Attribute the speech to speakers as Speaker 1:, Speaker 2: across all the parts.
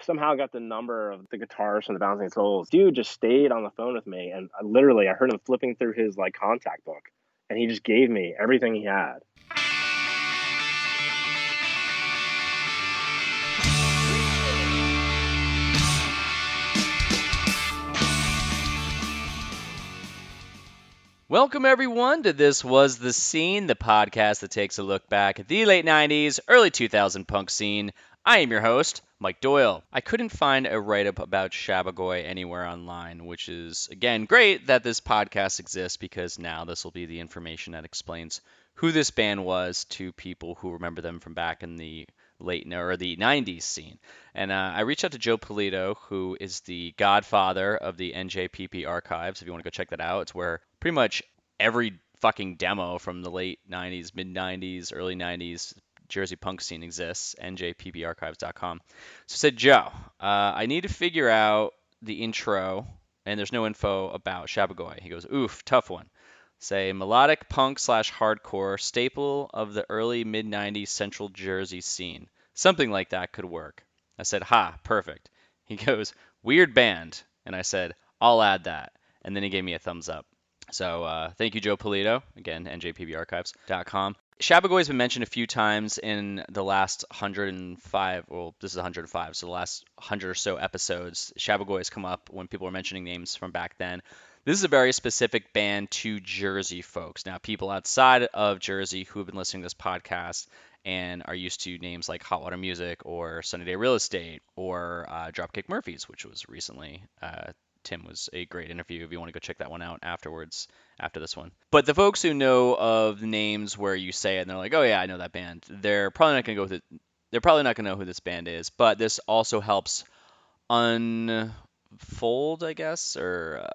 Speaker 1: somehow got the number of the guitarist from the Bouncing Souls. Dude just stayed on the phone with me, and I heard him flipping through his like contact book, and he just gave me everything he had.
Speaker 2: Welcome, everyone, to This Was The Scene, the podcast that takes a look back at the late 90s, early 2000 punk scene. I am your host, Mike Doyle. I couldn't find a write-up about Shabbagoy anywhere online, which is, again, great that this podcast exists because now this will be the information that explains who this band was to people who remember them from back in the late or the 90s scene. And I reached out to Joe Pulito, who is the godfather of the NJPP archives. If you want to go check that out, it's where pretty much every fucking demo from the late 90s, mid 90s, early 90s Jersey punk scene exists, njpparchives.com. So I said, Joe, I need to figure out the intro, and there's no info about Shabbagoy. He goes, oof, tough one. Say melodic punk / hardcore staple of the early mid 90s central Jersey scene. Something like that could work. I said, ha, perfect. He goes, weird band. And I said, I'll add that. And then he gave me a thumbs up. So thank you, Joe Pulito. Again, njpbarchives.com. Shabbagoy has been mentioned a few times in the last 105, well, this is 105, so the last 100 or so episodes. Shabbagoy has come up when people were mentioning names from back then. This is a very specific band to Jersey folks. Now, people outside of Jersey who have been listening to this podcast and are used to names like Hot Water Music or Sunny Day Real Estate or Dropkick Murphys, which was recently, Tim was a great interview if you want to go check that one out afterwards, after this one. But the folks who know of names where you say it and they're like, oh yeah, I know that band, they're probably not going to go with it. They're probably not going to know who this band is, but this also helps unfold, I guess, or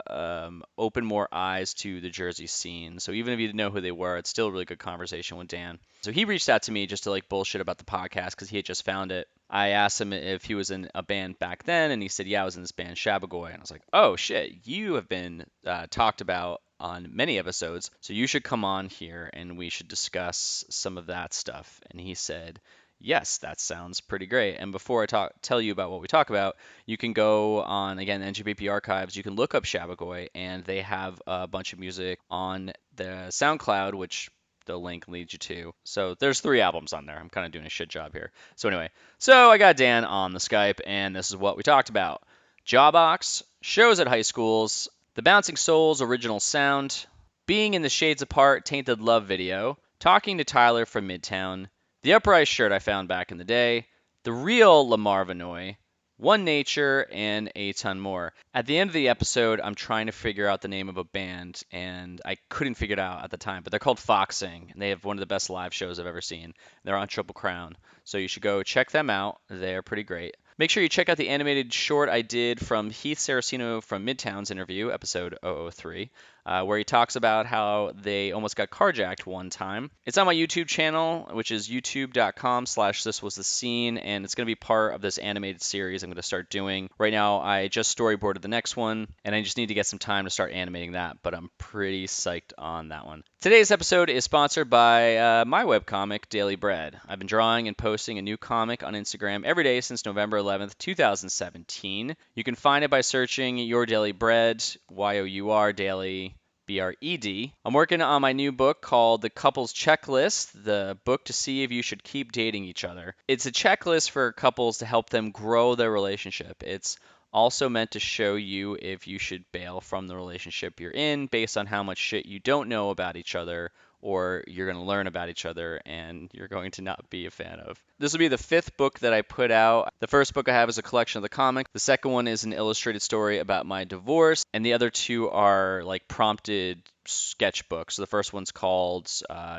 Speaker 2: open more eyes to the Jersey scene. So even if you didn't know who they were, it's still a really good conversation with Dan. So he reached out to me just to like bullshit about the podcast because he had just found it. I asked him if he was in a band back then, and he said, yeah, I was in this band, Shabbagoy. And I was like, oh, shit, you have been talked about on many episodes, so you should come on here, and we should discuss some of that stuff. And he said, yes, that sounds pretty great. And before I tell you about what we talk about, you can go on, again, NJPP Archives. You can look up Shabbagoy, and they have a bunch of music on the SoundCloud, which the link leads you to. So there's 3 albums on there. I'm kind of doing a shit job here. So anyway, so I got Dan on the Skype, and this is what we talked about. Jawbox, shows at high schools, the Bouncing Souls original sound, being in the Shades Apart Tainted Love video, talking to Tyler from Midtown, the Uprise shirt I found back in the day, the real Lamar Vanoy, One Nature, and a ton more. At the end of the episode, I'm trying to figure out the name of a band, and I couldn't figure it out at the time, but they're called Foxing, and they have one of the best live shows I've ever seen. They're on Triple Crown, so you should go check them out. They're pretty great. Make sure you check out the animated short I did from Heath Saraceno from Midtown's interview, episode 003, where he talks about how they almost got carjacked one time. It's on my YouTube channel, which is youtube.com/thiswasthescene, and it's going to be part of this animated series I'm going to start doing. Right now, I just storyboarded the next one, and I just need to get some time to start animating that, but I'm pretty psyched on that one. Today's episode is sponsored by my webcomic, dailyBred. I've been drawing and posting a new comic on Instagram every day since November 11th, 2017. You can find it by searching Your Daily Bread, Y-O-U-R, Daily, B-R-E-D. I'm working on my new book called The Couples Checklist, the book to see if you should keep dating each other. It's a checklist for couples to help them grow their relationship. It's also meant to show you if you should bail from the relationship you're in based on how much shit you don't know about each other or you're going to learn about each other and you're going to not be a fan of. This will be the 5th book that I put out. The first book I have is a collection of the comic. The second one is an illustrated story about my divorce, and the other 2 are like prompted sketchbooks. So the first one's called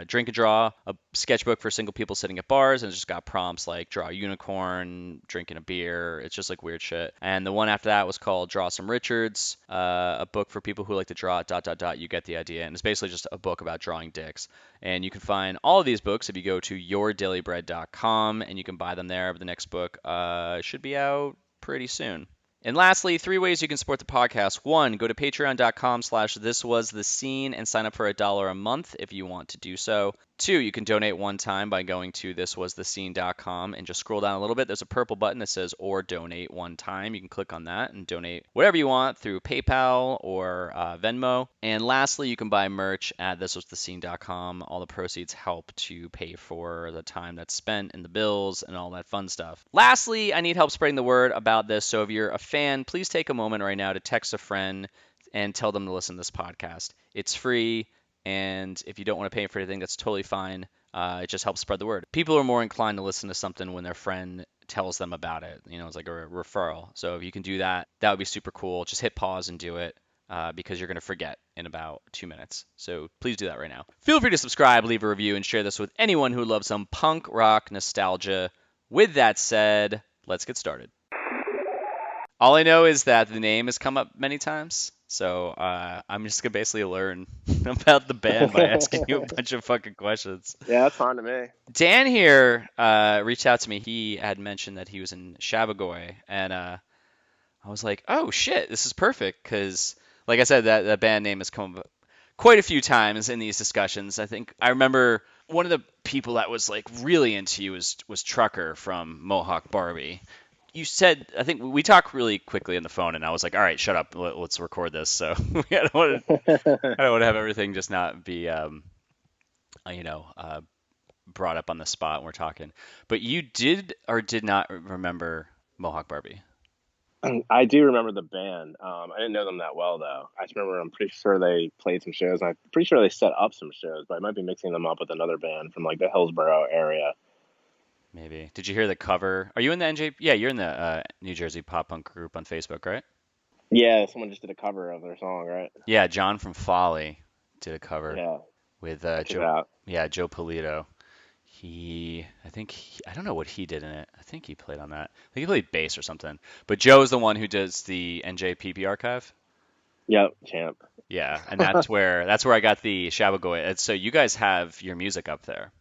Speaker 2: Drink and Draw, a sketchbook for single people sitting at bars, and it's just got prompts like draw a unicorn, drinking a beer. It's just like weird shit. And the one after that was called Draw Some Richards, a book for people who like to draw ... You get the idea. And it's basically just a book about drawing dicks. And you can find all of these books if you go to yourdailybread.com, and you can buy them there. But the next book should be out pretty soon. And lastly, 3 ways you can support the podcast. 1, go to patreon.com/thiswasthescene and sign up for $1 a month if you want to do so. Two, you can donate one time by going to thiswasthescene.com and just scroll down a little bit. There's a purple button that says or donate one time. You can click on that and donate whatever you want through PayPal or Venmo. And lastly, you can buy merch at thiswasthescene.com. All the proceeds help to pay for the time that's spent in the bills and all that fun stuff. Lastly, I need help spreading the word about this. So if you're a fan, please take a moment right now to text a friend and tell them to listen to this podcast. It's free. And if you don't want to pay for anything, that's totally fine. It just helps spread the word. People are more inclined to listen to something when their friend tells them about it. It's like a referral. So if you can do that, that would be super cool. Just hit pause and do it because you're going to forget in about 2 minutes. So please do that right now. Feel free to subscribe, leave a review, and share this with anyone who loves some punk rock nostalgia. With that said, let's get started. All I know is that the name has come up many times. So I'm just going to basically learn about the band by asking you a bunch of fucking questions.
Speaker 1: Yeah, that's fine to me.
Speaker 2: Dan here reached out to me. He had mentioned that he was in Shabbagoy. And I was like, oh, shit, this is perfect. Because, like I said, that band name has come up quite a few times in these discussions. I remember one of the people that was like really into you was Trucker from Mohawk Barbie. You said, I think we talked really quickly on the phone, and I was like, all right, shut up, let's record this. So I don't want to have everything just not be, brought up on the spot when we're talking. But you did or did not remember Mohawk Barbie?
Speaker 1: I do remember the band. I didn't know them that well, though. I just remember I'm pretty sure they played some shows. I'm pretty sure they set up some shows, but I might be mixing them up with another band from like the Hillsborough area.
Speaker 2: Maybe. Did you hear the cover? Are you in the NJ? Yeah, you're in the New Jersey pop punk group on Facebook, right?
Speaker 1: Yeah, someone just did a cover of their song, right?
Speaker 2: Yeah, John from Folly did a cover
Speaker 1: Yeah,
Speaker 2: with
Speaker 1: check it
Speaker 2: Joe.
Speaker 1: out.
Speaker 2: Yeah, Joe Pulito. I don't know what he did in it. I think he played on that. I think he played bass or something. But Joe's the one who does the NJPP archive.
Speaker 1: Yep, champ.
Speaker 2: Yeah, and that's where I got the Shabbagoy. And so you guys have your music up there.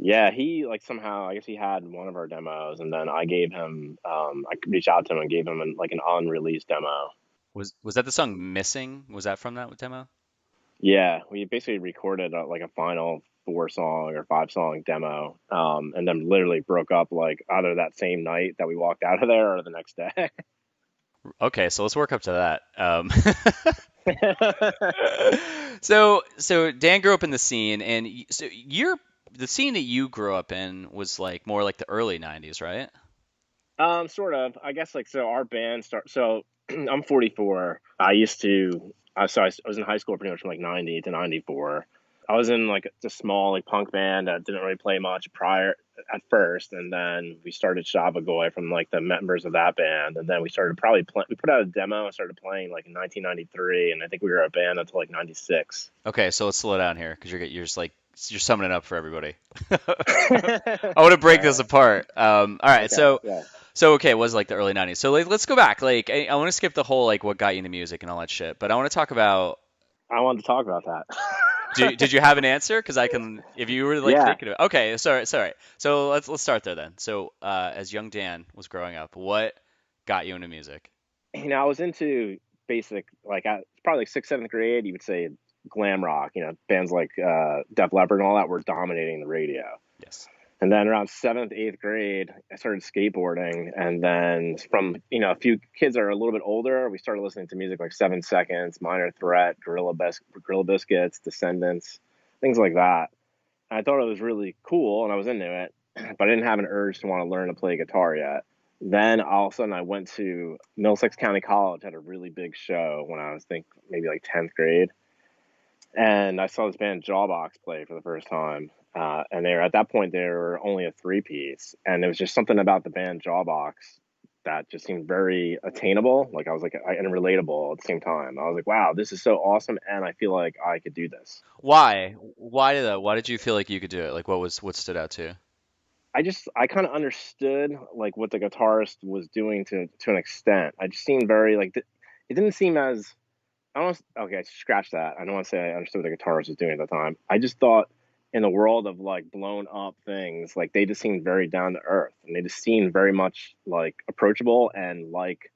Speaker 1: Yeah, he like somehow I guess he had one of our demos, and then I gave him I reached out to him and gave him like an unreleased demo.
Speaker 2: Was that the song Missing? Was that from that demo?
Speaker 1: Yeah, we basically recorded like a final 4 song or 5 song demo, and then literally broke up like either that same night that we walked out of there or the next day.
Speaker 2: Okay, so let's work up to that. So Dan grew up in the scene, and so the scene that you grew up in was like more like the early '90s, right?
Speaker 1: Sort of. I guess like so our band start. So I'm 44. I used to. I was in high school pretty much from like 90 to 94. I was in like a small like punk band that didn't really play much prior at first, and then we started Shabbagoy from like the members of that band, and then we started we put out a demo and started playing like in 1993, and I think we were a band until like 96.
Speaker 2: Okay, so let's slow down here because you're just like you're summing it up for everybody. I want to break this apart. All right,
Speaker 1: Okay, yeah.
Speaker 2: so okay, it was like the early '90s. So like, let's go back. Like, I want to skip the whole like what got you into music and all that shit, but I want to talk about.
Speaker 1: I wanted to talk about that.
Speaker 2: Did you have an answer? Because I can, if you were like
Speaker 1: Yeah.
Speaker 2: thinking of it. Okay, sorry. So let's start there then. So as young Dan was growing up, what got you into music?
Speaker 1: I was into basic, like, probably like sixth, seventh grade, you would say glam rock, bands like Def Leppard and all that were dominating the radio.
Speaker 2: Yes.
Speaker 1: And then around seventh, eighth grade, I started skateboarding. And then from, a few kids that are a little bit older, we started listening to music like 7 Seconds, Minor Threat, Gorilla Biscuits, Descendants, things like that. And I thought it was really cool and I was into it, but I didn't have an urge to want to learn to play guitar yet. Then all of a sudden I went to Middlesex County College, had a really big show when I was maybe like 10th grade. And I saw this band Jawbox play for the first time. And at that point, they were only a 3-piece. And there was just something about the band Jawbox that just seemed very attainable. Like I was like, and relatable at the same time. I was like, wow, this is so awesome. And I feel like I could do this.
Speaker 2: Why? Why did you feel like you could do it? Like what stood out to you?
Speaker 1: I kind of understood like what the guitarist was doing to an extent. I just seemed very like, it didn't seem as, I don't okay, scratch that. I don't want to say I understood what the guitarist was doing at the time. I just thought in the world of like blown up things, like they just seemed very down to earth and they just seemed very much like approachable and like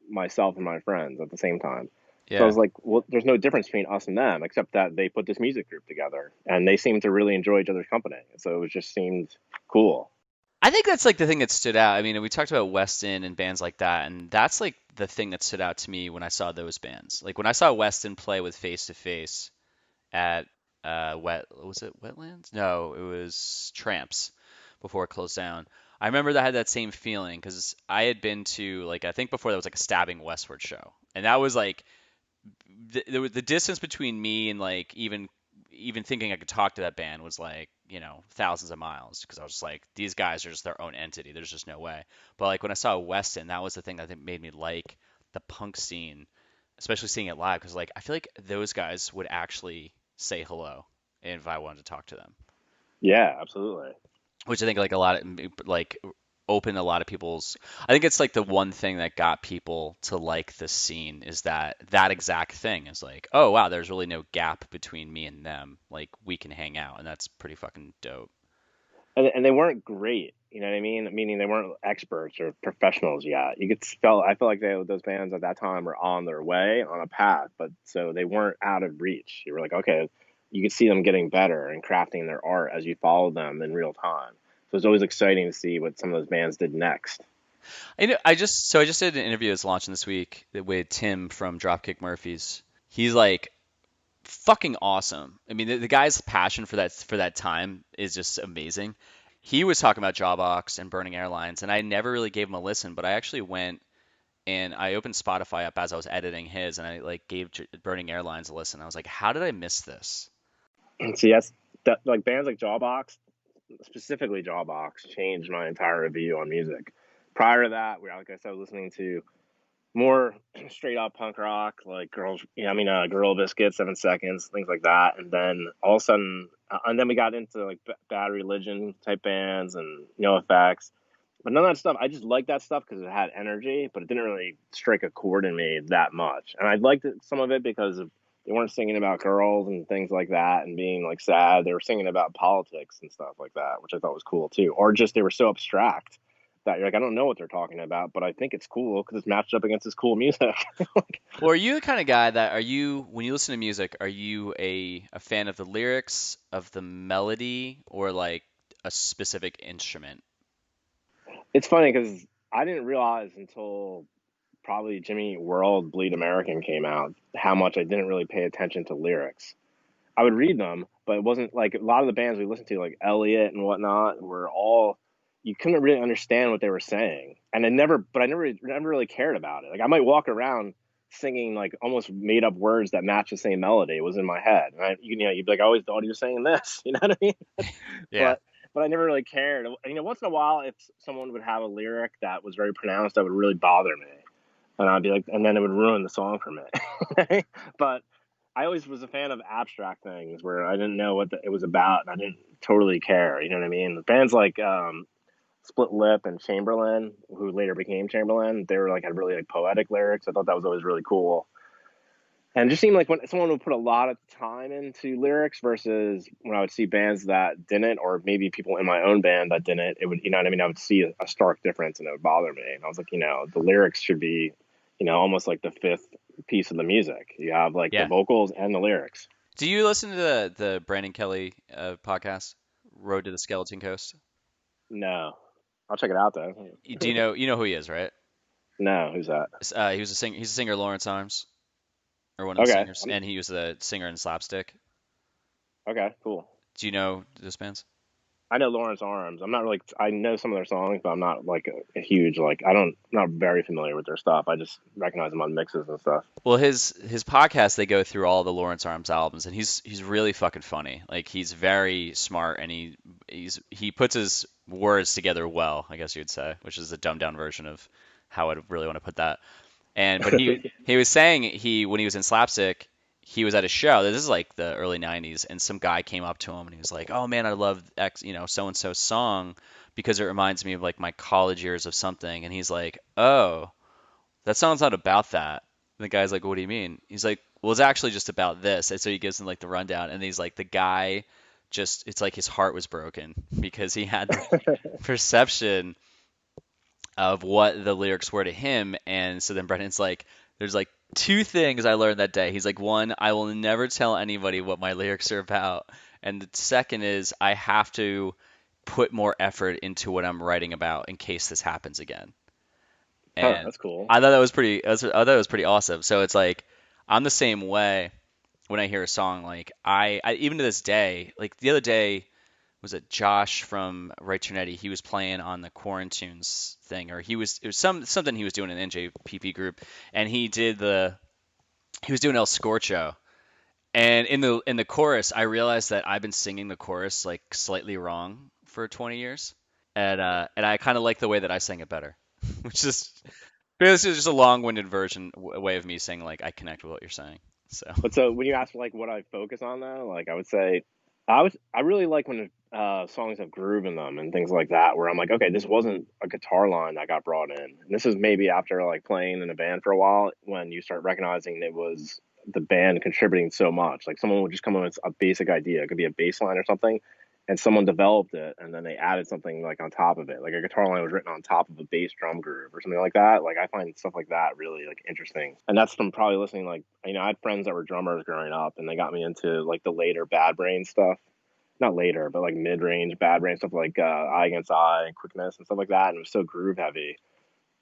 Speaker 1: myself and my friends at the same time. So I
Speaker 2: Yeah.
Speaker 1: was like, well, there's no difference between us and them except that they put this music group together and they seemed to really enjoy each other's company. So it just seemed cool.
Speaker 2: I think that's like the thing that stood out. I mean, we talked about Weston and bands like that, and that's like the thing that stood out to me when I saw those bands. Like when I saw Weston play with Face to Face at was it Wetlands? No, it was Tramps before it closed down. I remember that I had that same feeling because I had been to like I think before that was like a Stabbing Westward show, and that was like the distance between me and like even thinking I could talk to that band was like thousands of miles because I was just like these guys are just their own entity. There's just no way. But like when I saw Weston, that was the thing that I think made me like the punk scene, especially seeing it live because like I feel like those guys would actually say hello if I wanted to talk to them,
Speaker 1: Yeah, absolutely.
Speaker 2: which I think like a lot of like opened a lot of people's. I think it's like the one thing that got people to like the scene is that exact thing is like, oh wow, there's really no gap between me and them. Like we can hang out, and that's pretty fucking dope.
Speaker 1: And they weren't great, you know what I mean? Meaning they weren't experts or professionals yet. You could felt I felt like those bands at that time were on their way, on a path, but so they weren't out of reach. You were like, okay, you could see them getting better and crafting their art as you followed them in real time. So it's always exciting to see what some of those bands did next.
Speaker 2: I just did an interview that's launching this week with Tim from Dropkick Murphys. He's like fucking awesome. I mean, the guy's passion for that time is just amazing. He was talking about Jawbox and Burning Airlines, and I never really gave him a listen, but I actually went and I opened Spotify up as I was editing his, and I like gave Burning Airlines a listen. I was like, how did I miss this?
Speaker 1: And see, that's that like bands like Jawbox, specifically Jawbox, changed my entire view on music. Prior to that, we like I said, listening to more straight up punk rock, like Gorilla Biscuit, 7 Seconds, things like that. And then all of a sudden, and then we got into like Bad Religion type bands and No Effects. But none of that stuff, I just liked that stuff because it had energy, but it didn't really strike a chord in me that much. And I liked some of it because they weren't singing about girls and things like that and being like sad. They were singing about politics and stuff like that, which I thought was cool too. Or just they were so abstract that you're like, I don't know what they're talking about, but I think it's cool because it's matched up against this cool music.
Speaker 2: Well, are you the kind of guy that when you listen to music, are you a fan of the lyrics, of the melody, or like a specific instrument?
Speaker 1: It's funny because I didn't realize until probably Jimmy Eat World Bleed American came out how much I didn't really pay attention to lyrics. I would read them, but it wasn't like a lot of the bands we listened to, like Elliot and whatnot, were all you couldn't really understand what they were saying, and I never really cared about it. Like I might walk around singing like almost made up words that match the same melody. It was in my head, and you'd be like, I always thought he was saying this, you know what I mean?
Speaker 2: Yeah.
Speaker 1: but but I never really cared. Once in a while, if someone would have a lyric that was very pronounced, that would really bother me, and I'd be like, and then it would ruin the song for me. But I always was a fan of abstract things where I didn't know what it was about and I didn't totally care. You know what I mean? Bands like Split Lip and Chamberlain, who later became Chamberlain, they were like had really like poetic lyrics. I thought that was always really cool. And it just seemed like when someone would put a lot of time into lyrics versus when I would see bands that didn't, or maybe people in my own band that didn't, it would, you know what I mean? I would see a stark difference and it would bother me. And I was like, the lyrics should be, almost like the fifth piece of the music. You have like the
Speaker 2: Yeah.
Speaker 1: vocals and the lyrics.
Speaker 2: Do you listen to the Brandon Kelly podcast, Road to the Skeleton Coast?
Speaker 1: No, I'll check it out though.
Speaker 2: Do you know who he is, right?
Speaker 1: No, who's that?
Speaker 2: He was a singer. He's a singer, Lawrence Arms, or one of the
Speaker 1: Okay,
Speaker 2: singers, and he was the singer in Slapstick.
Speaker 1: okay, cool.
Speaker 2: Do you know those bands?
Speaker 1: I know Lawrence Arms. I'm not really. I know some of their songs, but I'm not like a huge like. I'm not very familiar with their stuff. I just recognize them on mixes and stuff.
Speaker 2: Well, his podcast, they go through all the Lawrence Arms albums, and he's really fucking funny. Like he's very smart, and he puts his words together well, I guess you'd say, which is a dumbed down version of how I'd really want to put that. But he was saying when he was in Slapstick, he was at a show. This is like the early '90s, and some guy came up to him and he was like, "Oh man, I love X, so and so song because it reminds me of like my college years of something." And he's like, "Oh, that song's not about that." And the guy's like, "What do you mean?" He's like, "Well, it's actually just about this." And so he gives him like the rundown, and he's like, the guy it's like his heart was broken because he had the perception of what the lyrics were to him, and so then Brennan's like, there's like Two things I learned that day. He's like, one, I will never tell anybody what my lyrics are about. And the second is I have to put more effort into what I'm writing about in case this happens again.
Speaker 1: Huh,
Speaker 2: And
Speaker 1: that's cool.
Speaker 2: I thought that was I thought it was pretty awesome. So it's like I'm the same way when I hear a song. Like I even to this day, like the other day was it Josh from Right Turnetti? He was playing on the Quarantunes thing, or it was something he was doing in an NJPP group, and he was doing El Scorcho. And in the chorus, I realized that I've been singing the chorus like slightly wrong for 20 years, and I kind of like the way that I sang it better, which is this is just a long-winded way of me saying like I connect with what you're saying. So
Speaker 1: But so when you ask like what I focus on though, like I would say I really like when songs have groove in them and things like that, where I'm like, okay, this wasn't a guitar line that got brought in. And this is maybe after like playing in a band for a while when you start recognizing it was the band contributing so much. Like someone would just come up with a basic idea. It could be a bass line or something, and someone developed it and then they added something like on top of it. Like a guitar line was written on top of a bass drum groove or something like that. Like I find stuff like that really like interesting. And that's from probably listening like I had friends that were drummers growing up and they got me into like the later Bad Brain stuff. Not later, but like mid-range Bad Brain stuff like Eye Against Eye and Quickness and stuff like that. And it was so groove heavy.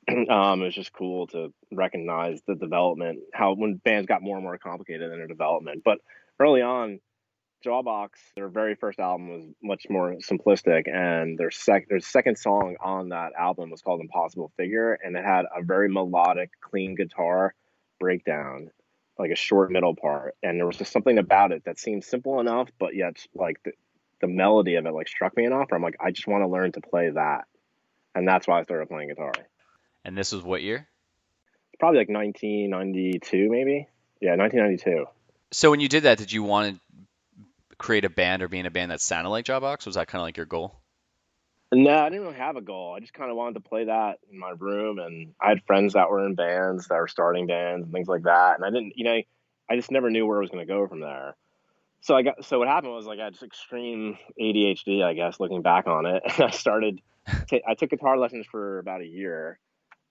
Speaker 1: It was just cool to recognize the development, how when bands got more and more complicated in their development. But early on, Jawbox, their very first album was much more simplistic, and their second song on that album was called Impossible Figure, and it had a very melodic, clean guitar breakdown, like a short middle part, and there was just something about it that seemed simple enough, but yet like the melody of it like struck me enough. Where I'm like, I just want to learn to play that, and that's why I started playing guitar.
Speaker 2: and this was what year?
Speaker 1: Probably like 1992, maybe. Yeah, 1992.
Speaker 2: So when you did that, did you want to create a band or be in a band that sounded like Jawbox? Was that kind of like your goal?
Speaker 1: No, I didn't really have a goal. I just kind of wanted to play that in my room, and I had friends that were in bands that were starting bands and things like that. And I didn't, I just never knew where it was going to go from there. So what happened was like I had just extreme ADHD, I guess, looking back on it. And I took guitar lessons for about a year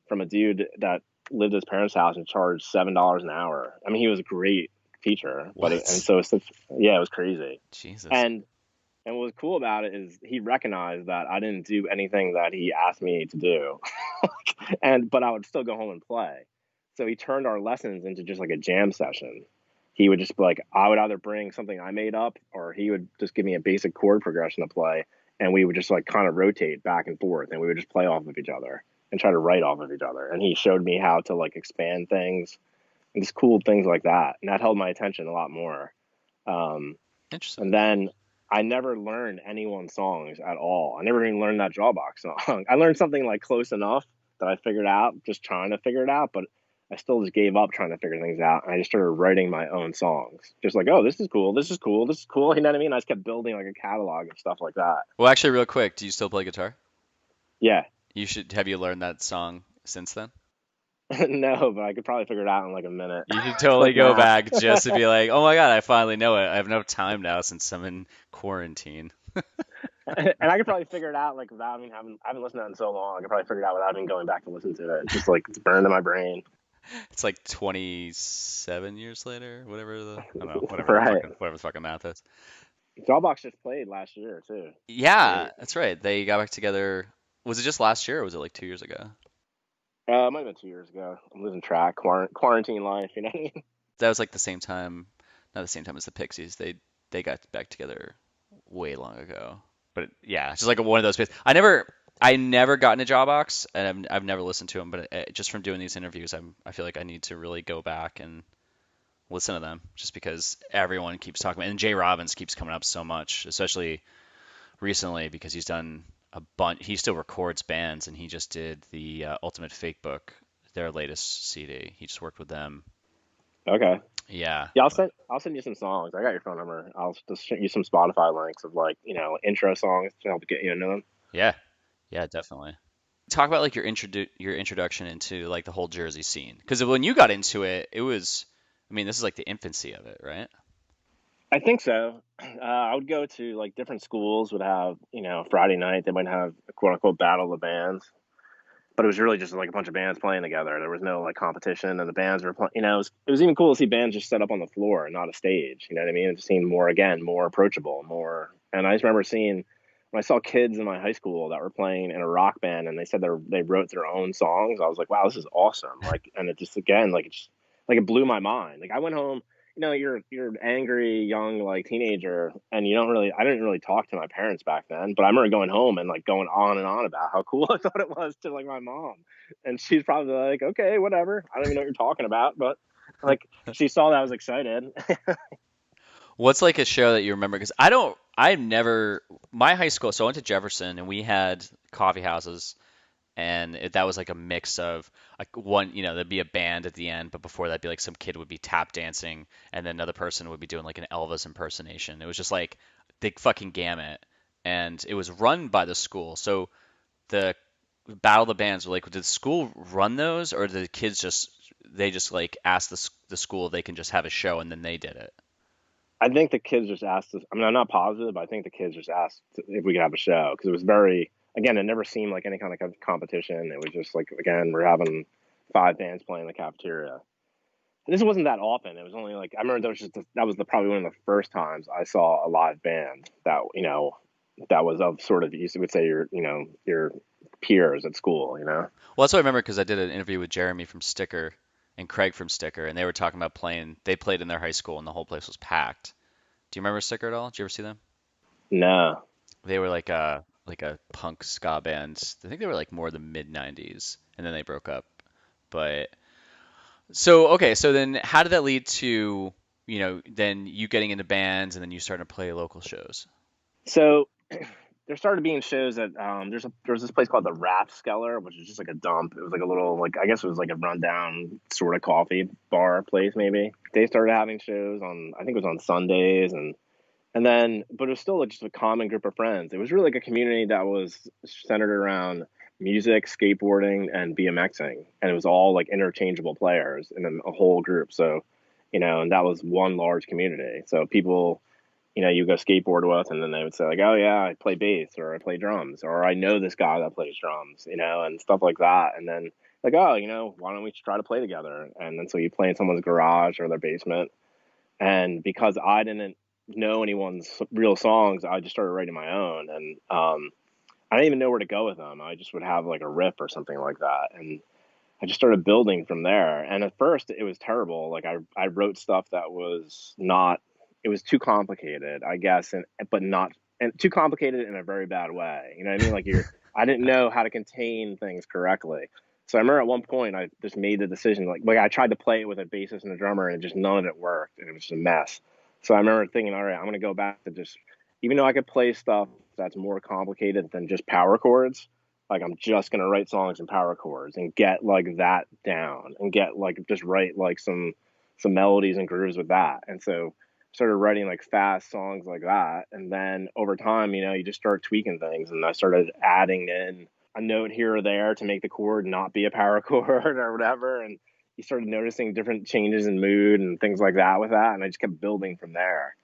Speaker 1: from a dude that lived at his parents' house and charged $7 an hour. I mean, he was a great teacher, and
Speaker 2: What?
Speaker 1: so yeah, it was crazy.
Speaker 2: Jesus.
Speaker 1: And and what was cool about it is he recognized that I didn't do anything that he asked me to do, but I would still go home and play. So he turned our lessons into just like a jam session. He would just be like, I would either bring something I made up, or he would just give me a basic chord progression to play, and we would just like kind of rotate back and forth, and we would just play off of each other and try to write off of each other. And he showed me how to like expand things and just cool things like that, and that held my attention a lot more. Um,
Speaker 2: Interesting.
Speaker 1: and then I never learned anyone's songs at all. I never even learned that Jawbox song. I learned something like close enough that I figured out, just trying to figure it out, but I still just gave up trying to figure things out. And I just started writing my own songs. Just like, oh, this is cool, this is cool, this is cool. You know what I mean? I just kept building like a catalog of stuff like that.
Speaker 2: Well, actually, real quick, do you still play guitar?
Speaker 1: Yeah.
Speaker 2: You should have you learned that song since then?
Speaker 1: No, but I could probably figure it out in like a minute.
Speaker 2: You should totally
Speaker 1: Like
Speaker 2: go
Speaker 1: math.
Speaker 2: back just to be like, oh my God, I finally know it. I have no time now since I'm in quarantine.
Speaker 1: And I could probably figure it out like without even I haven't listened to it in so long. I could probably figure it out without even going back to listen to it. It's just like it's burned in my brain.
Speaker 2: It's like 27 years later, I don't know,
Speaker 1: Right.
Speaker 2: whatever the fucking math is.
Speaker 1: Jawbox just played last year too. It's
Speaker 2: Yeah,
Speaker 1: great.
Speaker 2: that's right. They got back together. Was it just last year or was it like 2 years ago?
Speaker 1: It might have been 2 years ago. I'm losing track. Quarantine life, you know what I mean?
Speaker 2: That was like the same time, not the same time as the Pixies. They got back together way long ago. But yeah, it's just like one of those. I never got into Jawbox, and I've never listened to them. But just from doing these interviews, I feel like I need to really go back and listen to them, just because everyone keeps talking about, and Jay Robbins keeps coming up so much, especially recently because he's done a bunch. He still records bands, and he just did the Ultimate Fake Book, their latest CD. He just worked with them.
Speaker 1: Okay.
Speaker 2: Yeah,
Speaker 1: Yeah, I'll send you some songs. I got your phone number. I'll just send you some Spotify links of like intro songs to help get you into them.
Speaker 2: yeah, yeah, definitely. Talk about like your introduction into like the whole Jersey scene, because when you got into it, it was, I mean, this is like the infancy of it, right?
Speaker 1: I think so. I would go to like different schools would have Friday night they might have a quote unquote battle of the bands, but it was really just like a bunch of bands playing together. There was no like competition, and the bands were playing. It was even cool to see bands just set up on the floor and not a stage. You know what I mean? It just seemed more again more approachable, more. And I just remember seeing when I saw kids in my high school that were playing in a rock band, and they said they wrote their own songs. I was like, wow, this is awesome! Like, and it just again like it just like it blew my mind. Like I went home. You're an angry young like teenager, and I didn't really talk to my parents back then, but I remember going home and like going on and on about how cool I thought it was to like my mom, and she's probably like, okay, whatever. I don't even know what you're talking about, but like she saw that I was excited.
Speaker 2: What's like a show that you remember? Because I've never, my high school, so I went to Jefferson and we had coffee houses, and that was like a mix of like one, there'd be a band at the end, but before that'd be like some kid would be tap dancing, and then another person would be doing like an Elvis impersonation. It was just like the fucking gamut, and it was run by the school. So the Battle of the Bands were like, did the school run those, or did the kids just like asked the school if they can just have a show, and then they did it?
Speaker 1: I think the kids just asked us. I mean, I'm not positive, but I think the kids just asked if we could have a show because it was very, again, it never seemed like any kind of competition. It was just like, again, we're having five bands playing in the cafeteria. And this wasn't that often. It was only like I remember that was probably one of the first times I saw a live band that was of sort of you would say your peers at school.
Speaker 2: Well, that's what I remember because I did an interview with Jeremy from Sticker and Craig from Sticker, and they were talking about playing. They played in their high school, and the whole place was packed. Do you remember Sticker at all? Did you ever see them?
Speaker 1: No,
Speaker 2: They were like a punk ska band. I think they were like more the mid '90s, and then they broke up. But so okay, so then how did that lead to then you getting into bands and then you starting to play local shows?
Speaker 1: so there started being shows at there's this place called the Rathskeller, which is just like a dump. It was like a little like I guess it was like a rundown sort of coffee bar place maybe. They started having shows on I think it was on Sundays and then but it was still like just a common group of friends. It was really like a community that was centered around music, skateboarding, and BMXing, and it was all like interchangeable players in a whole group. So and that was one large community. So people you go skateboard with, and then they would say like, "Oh yeah, I play bass, or I play drums, or I know this guy that plays drums," and stuff like that. And then like, "Oh, why don't we try to play together?" And then so you play in someone's garage or their basement. And because I didn't know anyone's real songs, I just started writing my own, and I didn't even know where to go with them. I just would have like a riff or something like that, and I just started building from there. And at first, it was terrible. Like I wrote stuff that was not. It was too complicated, I guess, but not and too complicated in a very bad way. You know what I mean? Like I didn't know how to contain things correctly. So I remember at one point I just made the decision. Like I tried to play it with a bassist and a drummer, and just none of it worked, and it was just a mess. So I remember thinking, all right, I'm gonna go back to just even though I could play stuff that's more complicated than just power chords like I'm just gonna write songs in power chords and get like that down and get like just write like some melodies and grooves with that. And so started writing like fast songs like that. And then over time, you just start tweaking things. And I started adding in a note here or there to make the chord not be a power chord or whatever. And you started noticing different changes in mood and things like that with that. And I just kept building from there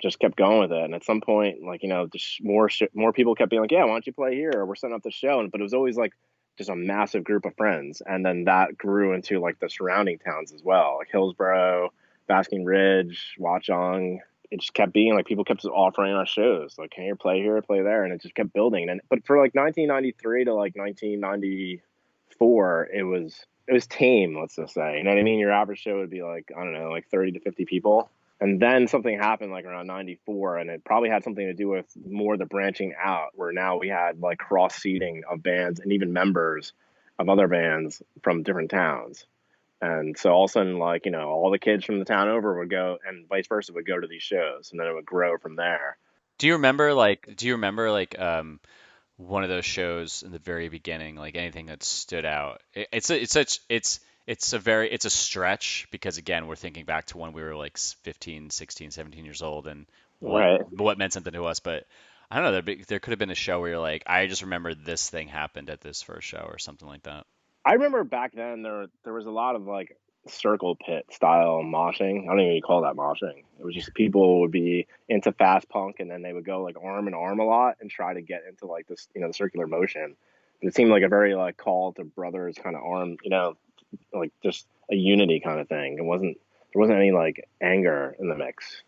Speaker 1: just kept going with it. And at some point, like just more people kept being like, "Yeah, why don't you play here? Or we're setting up the show." But it was always like just a massive group of friends, and then that grew into like the surrounding towns as well, like Hillsborough, Basking Ridge, Watchung. It just kept being like people kept offering us shows, like, "Can you play here, play there?" And it just kept building. And but for like 1993 to like 1994, it was tame, let's just say. You know what I mean? Your average show would be like I don't know, like 30 to 50 people. And then something happened like around 94, and it probably had something to do with more the branching out, where now we had like cross seeding of bands and even members of other bands from different towns. And so all of a sudden, like, all the kids from the town over would go and vice versa would go to these shows, and then it would grow from there.
Speaker 2: Do you remember like one of those shows in the very beginning, like anything that stood out? It's a stretch because again, we're thinking back to when we were like 15, 16, 17 years old and what
Speaker 1: Right.
Speaker 2: what meant something to us, but I don't know, there could have been a show where you're like, I just remember this thing happened at this first show or something like that.
Speaker 1: I remember back then there was a lot of like circle pit style moshing. I don't even call that moshing. It was just people would be into fast punk and then they would go like arm in arm a lot and try to get into like this, the circular motion. It seemed like a very like call to brothers kind of arm, like just a unity kind of thing. There wasn't any like anger in the mix.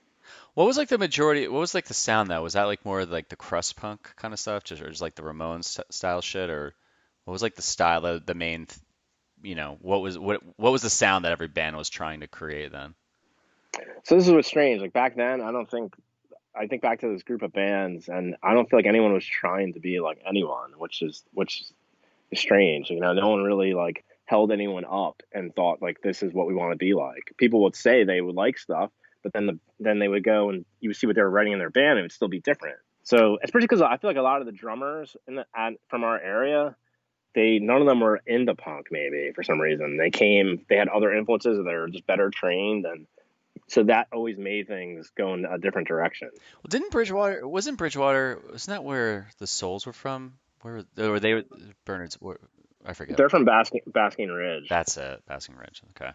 Speaker 2: What was like the majority? What was like the sound though? Was that like more like the crust punk kind of stuff, just or just like the Ramones style shit, or what was like the style, the main, what was the sound that every band was trying to create then?
Speaker 1: So this is what's strange. Like back then, I think back to this group of bands, and I don't feel like anyone was trying to be like anyone, which is strange. No one really like held anyone up and thought like this is what we want to be like. People would say they would like stuff, but then they would go and you would see what they were writing in their band, and it would still be different. So especially because I feel like a lot of the drummers from our area, they none of them were into punk. Maybe for some reason they had other influences, or they were just better trained, and so that always made things go in a different direction.
Speaker 2: Well, didn't Bridgewater, wasn't Bridgewater, wasn't that where the Souls were from? Where were they, Bernard's, I forget.
Speaker 1: They're from Basking Ridge.
Speaker 2: That's it, Basking Ridge. Okay.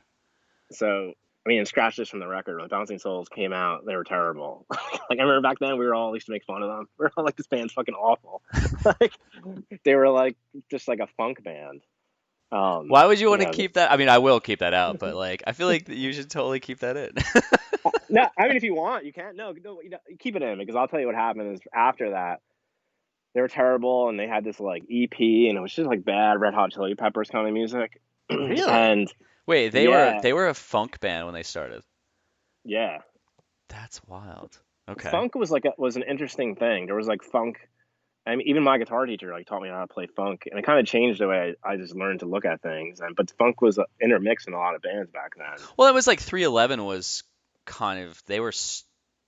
Speaker 1: So, I mean, and scratch this from the record. When Bouncing Souls came out, they were terrible. Like, I remember back then, we were all used to make fun of them. We were all like, this band's fucking awful. Like, they were like, just like a funk band.
Speaker 2: Why would you
Speaker 1: You
Speaker 2: want to
Speaker 1: know,
Speaker 2: keep that? I mean, I will keep that out, but like, I feel like you should totally keep that in.
Speaker 1: no, I mean, if you want, you can. No, keep it in because I'll tell you what happened is after that, they were terrible and they had this like EP and it was just like bad Red Hot Chili Peppers kind of music.
Speaker 2: Really?
Speaker 1: And
Speaker 2: Wait, they were
Speaker 1: yeah,
Speaker 2: they were a funk band when they started.
Speaker 1: yeah.
Speaker 2: That's wild. Okay.
Speaker 1: Funk was an interesting thing. There was like funk. I mean, even my guitar teacher like taught me how to play funk, and it kind of changed the way I just learned to look at things. And but funk was intermixed in a lot of bands back then.
Speaker 2: Well, it was like 311 was kind of they were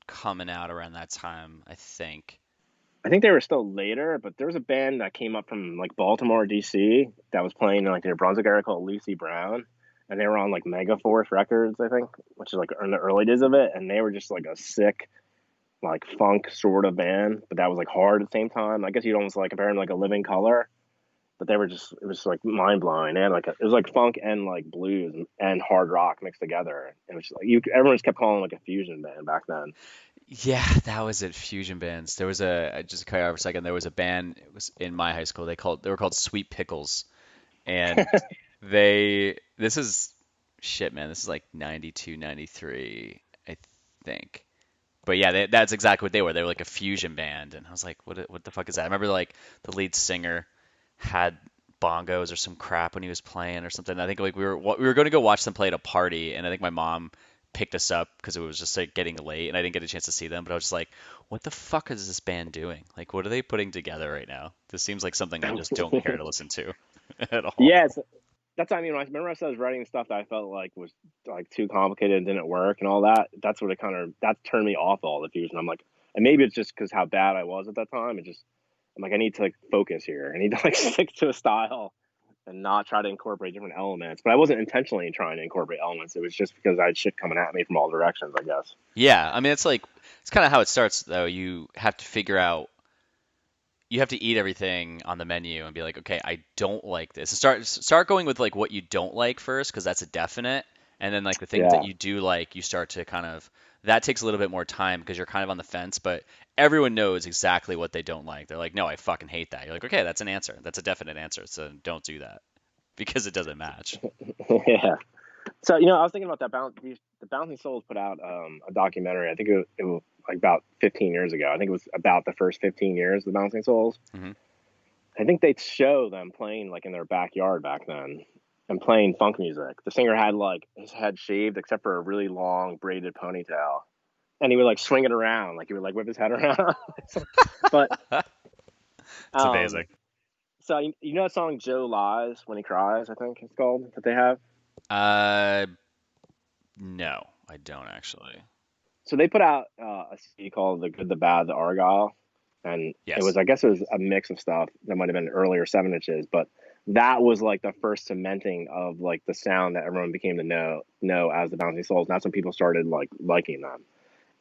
Speaker 2: coming out around that time, I think.
Speaker 1: I think they were still later, but there was a band that came up from like Baltimore, DC, that was playing in like their Brunswick area called Lucy Brown, and they were on like Megaforce Records, I think, which is like in the early days of it, and they were just like a sick like funk sort of band, but that was like hard at the same time. I guess you'd almost like compare them to, like a Living Color, but they were just it was like mind blowing. And like it was like funk and like blues and hard rock mixed together. And it was just like everyone just kept calling it like a fusion band back then.
Speaker 2: Yeah, that was it. Fusion bands. There was just to cut you off for a second. There was a band. It was in my high school. They were called Sweet Pickles, and this is shit, man. This is like 92, 93, I think. But yeah, that's exactly what they were. They were like a fusion band, and I was like, what the fuck is that? I remember like the lead singer had bongos or some crap when he was playing or something. I think like we were going to go watch them play at a party, and I think my mom picked us up because it was just like getting late, and I didn't get a chance to see them. But I was just like, what the fuck is this band doing? Like, what are they putting together right now? This seems like something I just don't care to listen to at all.
Speaker 1: Yeah, that's what I mean. I remember I was writing stuff that I felt like was like too complicated and didn't work and all that. That's what it that turned me off all the fusion. I'm like, and maybe it's just because how bad I was at that time. I'm like, I need to like focus here. I need to like stick to a style and not try to incorporate different elements. But I wasn't intentionally trying to incorporate elements. It was just because I had shit coming at me from all directions, I guess.
Speaker 2: Yeah, I mean, it's kind of how it starts though. You have to figure out you have to eat everything on the menu and be like, okay, I don't like this. Start going with like what you don't like first, because that's a definite, and then like the things that
Speaker 1: Yeah.
Speaker 2: you do like, you start to kind of that takes a little bit more time because you're kind of on the fence, but everyone knows exactly what they don't like. They're like, no, I fucking hate that. You're like, okay, that's an answer. That's a definite answer. So don't do that because it doesn't match.
Speaker 1: Yeah. So I was thinking about the Bouncing Souls put out a documentary. I think it was like about 15 years ago. I think it was about the first 15 years of the Bouncing Souls.
Speaker 2: Hmm.
Speaker 1: I think they'd show them playing like in their backyard back then and playing funk music. The singer had like his head shaved except for a really long braided ponytail, and he would like swing it around, like he would like whip his head around. But
Speaker 2: It's
Speaker 1: um,
Speaker 2: amazing.
Speaker 1: so you know that song "Joe Lies When He Cries," I think it's called, that they have.
Speaker 2: Uh, no, I don't actually.
Speaker 1: So they put out a CD called "The Good, the Bad, the Argyle," and
Speaker 2: Yes.
Speaker 1: I guess it was a mix of stuff that might have been earlier 7 inches, but that was like the first cementing of like the sound that everyone became to know as the Bouncing Souls. And that's when people started like liking them.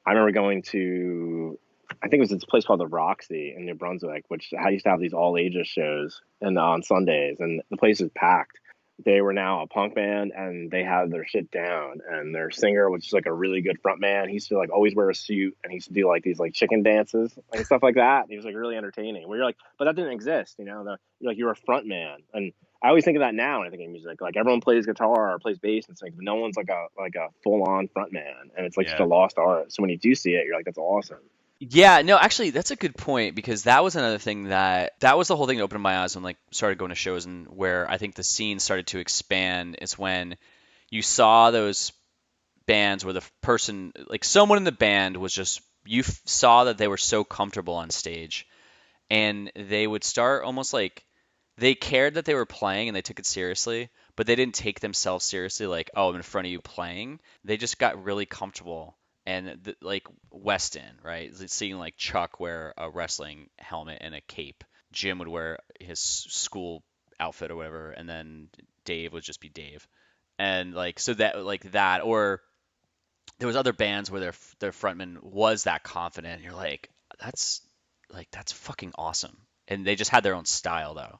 Speaker 1: I remember going to, I think it was this place called the Roxy in New Brunswick, which I used to have these all ages shows and on Sundays, and the place is packed. they were now a punk band, and they had their shit down. And their singer was just like a really good front man. He used to like always wear a suit, and he used to do like these like chicken dances and stuff like that. He was like really entertaining. Where you're like, but that didn't exist, you know. You're like, you're a front man. And I always think of that now when I think of music. Like everyone plays guitar or plays bass and things, but no one's like a full on front man, and it's like just a
Speaker 2: Yeah.
Speaker 1: lost art. So when you do see it, you're like, that's awesome.
Speaker 2: Yeah, no, actually, that's a good point because that was another thing that was the whole thing that opened my eyes when like started going to shows and where I think the scene started to expand is when you saw those bands where the person like someone in the band was just saw that they were so comfortable on stage and they would start almost like they cared that they were playing and they took it seriously, but they didn't take themselves seriously like, oh, I'm in front of you playing. They just got really comfortable. And like Weston, right? Seeing like Chuck wear a wrestling helmet and a cape. Jim would wear his school outfit or whatever, and then Dave would just be Dave. And like so that like that or there was other bands where their frontman was that confident. And you're that's that's fucking awesome. And they just had their own style though.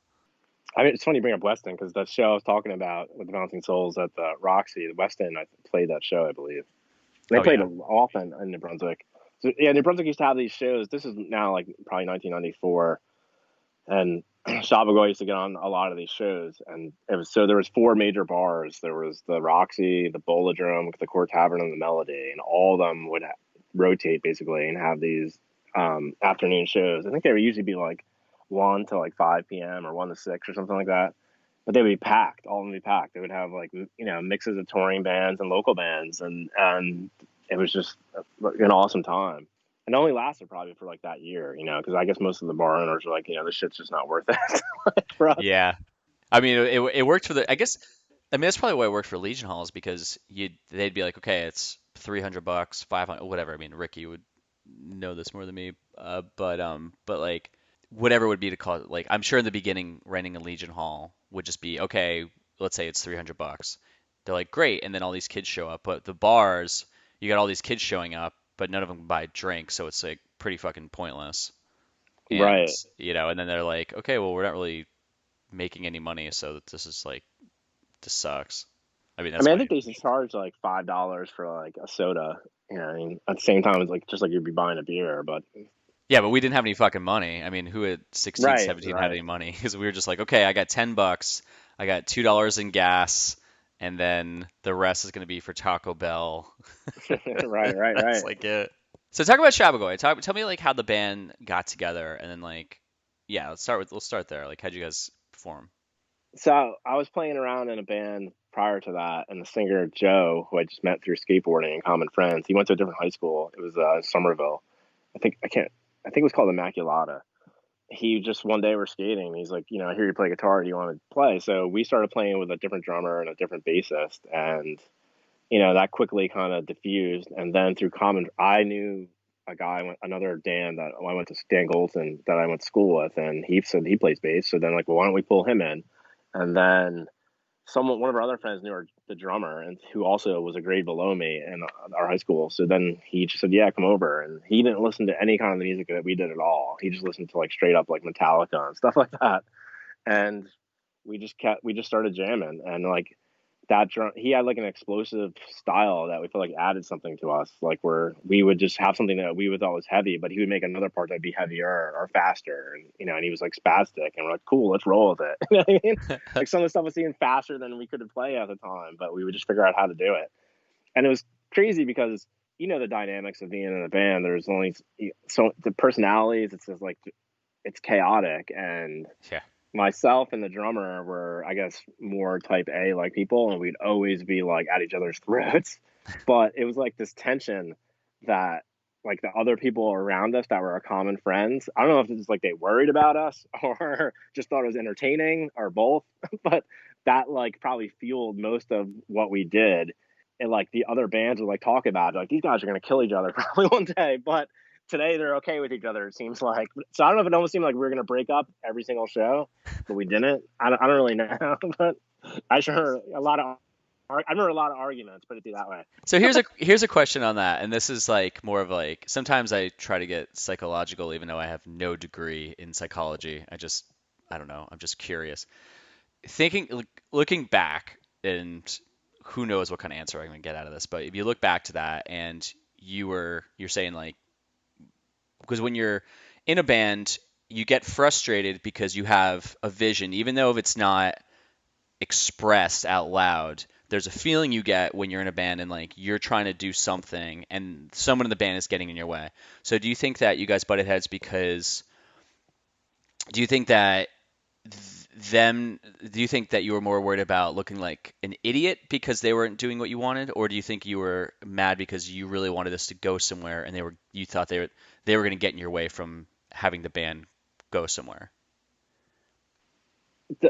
Speaker 1: I mean, it's funny you bring up Weston because that show I was talking about with the Bouncing Souls at the Roxy, Weston, I played that show, I believe. They
Speaker 2: Oh
Speaker 1: played
Speaker 2: yeah.
Speaker 1: it often in New Brunswick. So yeah, New Brunswick used to have these shows. This is now like probably 1994, and Shabbagoy used to get on a lot of these shows. And it was so there was four major bars. There was the Roxy, the Bolodrome, the Court Tavern, and the Melody, and all of them would rotate basically and have these afternoon shows. I think they would usually be like 1 to like 5 p.m. or 1 to 6 or something like that. But they would be packed. All of them would be packed. They would have like mixes of touring bands and local bands, and it was just an awesome time. And it only lasted probably for like that year, because I guess most of the bar owners are like, this shit's just not worth it for us.
Speaker 2: Yeah. I mean, it worked for the. I guess. I mean, that's probably why it worked for Legion Halls because they'd be like, okay, it's $300, 500, whatever. I mean, Ricky would know this more than me, but like whatever would be to call it. Like, I'm sure in the beginning, renting a Legion Hall would just be okay. Let's say it's $300. They're like, great, and then all these kids show up. But the bars, you got all these kids showing up, but none of them buy drinks, so it's like pretty fucking pointless. And
Speaker 1: Right.
Speaker 2: and then they're like, okay, well, we're not really making any money, so this is like this sucks. I mean,
Speaker 1: I
Speaker 2: that's
Speaker 1: mean, I
Speaker 2: my
Speaker 1: think they should charge like $5 for like a soda. I mean, at the same time, it's like just like you'd be buying a beer, but
Speaker 2: yeah, but we didn't have any fucking money. I mean, who at 16,
Speaker 1: right,
Speaker 2: 17 had
Speaker 1: right,
Speaker 2: any money? Because we were just like, okay, I got $10, I got $2 in gas, and then the rest is gonna be for Taco Bell.
Speaker 1: right, right,
Speaker 2: That's
Speaker 1: right.
Speaker 2: like it. So talk about Shabagoy. Tell me like how the band got together, and then like, yeah, let's start there. Like, how'd you guys perform?
Speaker 1: So I was playing around in a band prior to that, and the singer Joe, who I just met through skateboarding and common friends, he went to a different high school. It was Somerville. I think I can't. I think it was called Immaculata. He just one day we're skating. And he's like, I hear you play guitar. Do you want to play? So we started playing with a different drummer and a different bassist, and that quickly kind of diffused. And then through common, I knew a guy, another Dan that I went to Dan Golson that I went to school with, and he said he plays bass. So then like, well, why don't we pull him in? And then one of our other friends knew the drummer, and who also was a grade below me in our high school. So then he just said, "Yeah, come over." And he didn't listen to any kind of the music that we did at all. He just listened to like straight up like Metallica and stuff like that. And we just started jamming, and like that drum, he had like an explosive style that we felt like added something to us. Like where we would just have something that we would thought was heavy, but he would make another part that'd be heavier or faster, and and he was like spastic, and we're like, cool, let's roll with it. You know what I mean? Like some of the stuff was even faster than we could have played at the time, but we would just figure out how to do it. And it was crazy because the dynamics of being in a band. There's only so the personalities. It's just like it's chaotic, and
Speaker 2: Yeah.
Speaker 1: myself and the drummer were, I guess, more type A like people, and we'd always be like at each other's throats. But it was like this tension that like the other people around us that were our common friends. I don't know if it's like they worried about us or just thought it was entertaining or both, but that like probably fueled most of what we did. And like the other bands would like talk about it, like these guys are gonna kill each other probably one day, but today they're okay with each other. It seems like. So I don't know if it almost seemed like we were gonna break up every single show, but we didn't. I don't really know, but I sure heard a lot of. I remember a lot of arguments. Put it that way.
Speaker 2: So here's a question on that, and this is like more of like sometimes I try to get psychological even though I have no degree in psychology. I don't know, I'm just curious. looking back, and who knows what kind of answer I'm gonna get out of this, but if you look back to that and you're saying like, because when you're in a band, you get frustrated because you have a vision, even though if it's not expressed out loud. There's a feeling you get when you're in a band and like you're trying to do something and someone in the band is getting in your way. So do you think that you guys butted heads because do you think that them do you think that you were more worried about looking like an idiot because they weren't doing what you wanted, or do you think you were mad because you really wanted this to go somewhere and you thought they were going to get in your way from having the band go somewhere?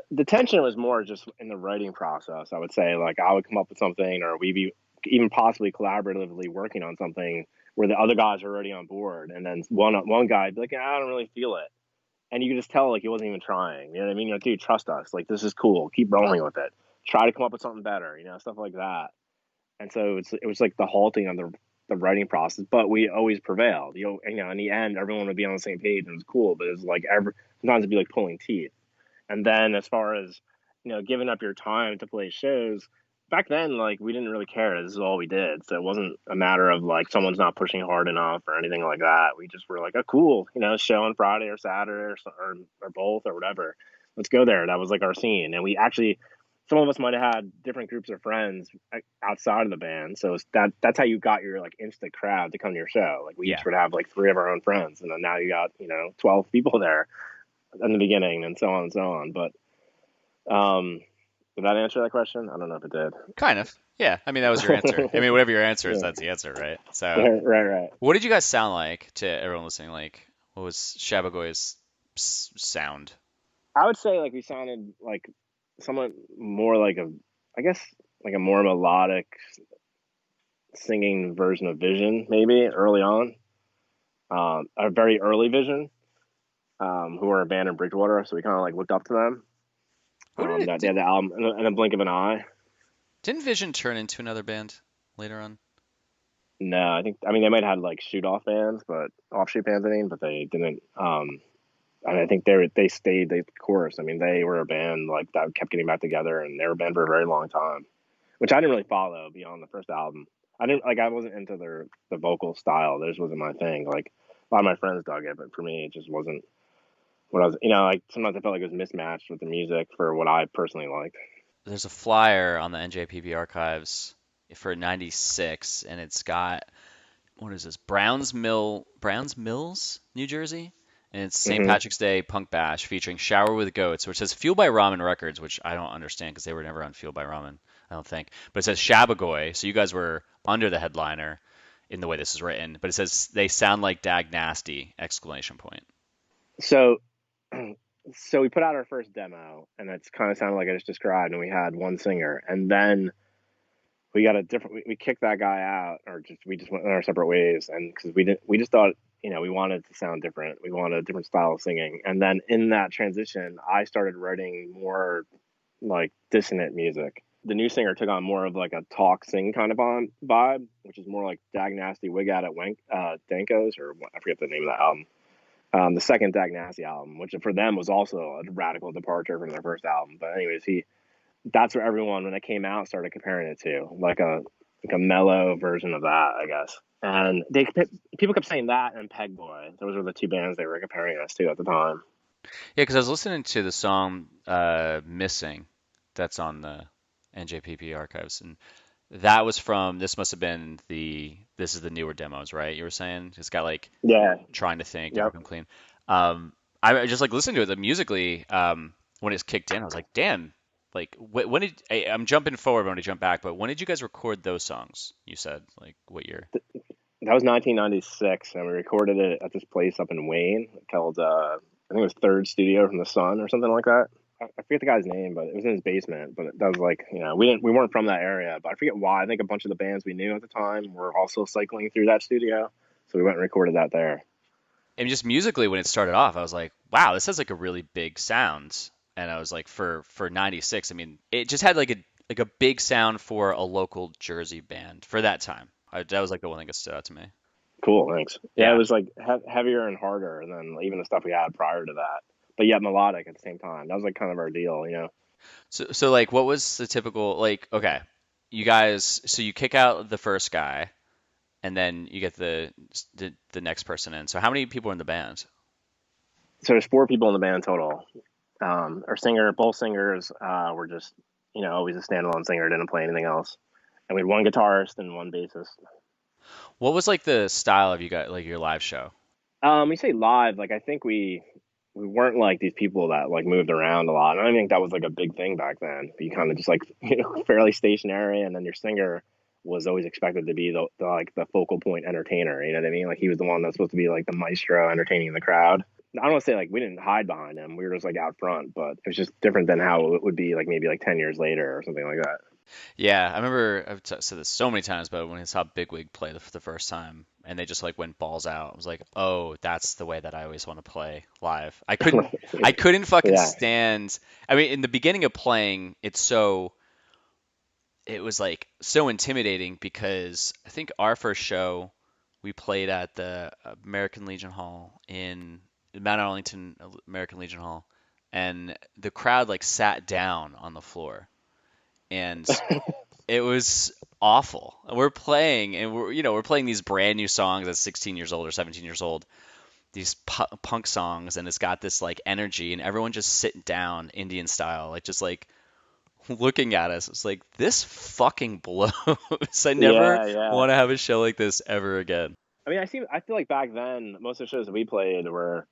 Speaker 1: The tension was more just in the writing process. I would say like I would come up with something, or we be even possibly collaboratively working on something where the other guys are already on board, and then one guy would be like, I don't really feel it, and you could just tell like he wasn't even trying. You know what I mean? You're like, dude, trust us. Like this is cool. Keep rolling with it. Try to come up with something better. Stuff like that. And so it was like the halting on the writing process, but we always prevailed. In the end, everyone would be on the same page, and it was cool. But it was like sometimes it'd be like pulling teeth. And then as far as giving up your time to play shows, back then like we didn't really care. This is all we did, so it wasn't a matter of like someone's not pushing hard enough or anything like that. We just were like, oh, cool, show on Friday or Saturday or both or whatever. Let's go there. That was like our scene, and we actually some of us might have had different groups of friends outside of the band. So that's how you got your like instant crowd to come to your show. Like we
Speaker 2: Yeah.
Speaker 1: each would have like three of our own friends, and then now you got 12 people there in the beginning, and so on and so on. But did that answer that question? I don't know if it did.
Speaker 2: Kind of. Yeah. I mean, that was your answer. I mean, whatever your answer is, that's the answer, right? So,
Speaker 1: Right.
Speaker 2: what did you guys sound like to everyone listening? Like, what was Shabagoy's sound?
Speaker 1: I would say like we sounded like somewhat more like I guess like a more melodic singing version of Vision, maybe early on. A very early Vision, who were a band in Bridgewater, so we kind of like looked up to them.
Speaker 2: Who did it?
Speaker 1: That they had the album in a blink of an eye.
Speaker 2: Didn't Vision turn into another band later on?
Speaker 1: No, I mean they might have had like shoot off bands, but offshoot bands, but they didn't. And I think they stayed the course. I mean, they were a band like that kept getting back together, and they were a band for a very long time, which I didn't really follow beyond the first album. I wasn't into the vocal style. This wasn't my thing. Like a lot of my friends dug it, but for me, it just wasn't what I was. Like sometimes I felt like it was mismatched with the music for what I personally liked.
Speaker 2: There's a flyer on the NJPP archives for '96, and it's got what is this? Browns Mills, New Jersey, and it's St.
Speaker 1: Hmm.
Speaker 2: Patrick's Day Punk Bash featuring Shower with Goats, which says Fueled by Ramen Records, which I don't understand because they were never on Fueled by Ramen, I don't think. But it says Shabbagoy, so you guys were under the headliner in the way this is written. But it says they sound like Dag Nasty! Exclamation point.
Speaker 1: So, so we put out our first demo, and it's kind of sounded like I just described, and we had one singer, and then we got a different we kicked that guy out, or we just went in our separate ways, and because we just thought we wanted to sound different, we wanted a different style of singing, and then in that transition I started writing more like dissonant music. The new singer took on more of like a talk sing kind of on vibe, which is more like Dag Nasty Wig Out at Danko's, or I forget the name of that album. The second Dag Nasty album, which for them was also a radical departure from their first album. But anyways, that's what everyone when it came out started comparing it to, like a mellow version of that, I guess. And people kept saying that and Peg Boy. Those were the two bands they were comparing us to at the time.
Speaker 2: Yeah, because I was listening to the song "Missing" that's on the NJPP archives, and that was from. This must have been This is the newer demos, right? You were saying it's got like
Speaker 1: Yeah.
Speaker 2: trying to think, never
Speaker 1: Yep.
Speaker 2: come clean. I just like listened to it musically. When it's kicked in, I was like, damn. Like when did I'm jumping forward, but I want to jump back. But when did you guys record those songs? You said like what year?
Speaker 1: That was 1996, and we recorded it at this place up in Wayne called I think it was Third Studio from the Sun or something like that. I forget the guy's name, but it was in his basement. But that was like, we weren't from that area, but I forget why. I think a bunch of the bands we knew at the time were also cycling through that studio, so we went and recorded that there.
Speaker 2: And just musically, when it started off, I was like, wow, this has like a really big sound. And I was like, for '96, I mean, it just had like a big sound for a local Jersey band for that time. That was like the one thing that stood out to me.
Speaker 1: Cool, thanks. Yeah, it
Speaker 2: Yeah.
Speaker 1: was like heavier and harder than even the stuff we had prior to that, but yet melodic at the same time. That was like kind of our deal.
Speaker 2: So like, what was the typical like? Okay, you guys. So you kick out the first guy, and then you get the next person in. So how many people are in the band?
Speaker 1: So there's four people in the band total. Our singer, both singers, were just always a standalone singer, didn't play anything else, and we had one guitarist and one bassist.
Speaker 2: What was like the style of you guys, like your live show?
Speaker 1: We say live, like I think we weren't like these people that like moved around a lot. And I think that was like a big thing back then. You kind of just like fairly stationary, and then your singer was always expected to be the like the focal point entertainer. You know what I mean? Like he was the one that's supposed to be like the maestro entertaining the crowd. I don't want to say like we didn't hide behind him. We were just like out front, but it was just different than how it would be like maybe like 10 years later or something like that.
Speaker 2: Yeah, I remember said this so many times, but when I saw Bigwig play the first time, and they just like went balls out, I was like, oh, that's the way that I always want to play live. I couldn't fucking
Speaker 1: Yeah.
Speaker 2: stand. I mean, in the beginning of playing, it was like so intimidating because I think our first show we played at the American Legion Hall in Mount Arlington American Legion Hall, and the crowd like sat down on the floor, and it was awful. We're playing, and we're playing these brand new songs at 16 years old or 17 years old, these punk songs, and it's got this like energy, and everyone just sitting down Indian style, like just like looking at us. It's like this fucking blows. I never
Speaker 1: Yeah, yeah.
Speaker 2: want to have a show like this ever again.
Speaker 1: I mean, I feel like back then most of the shows that we played were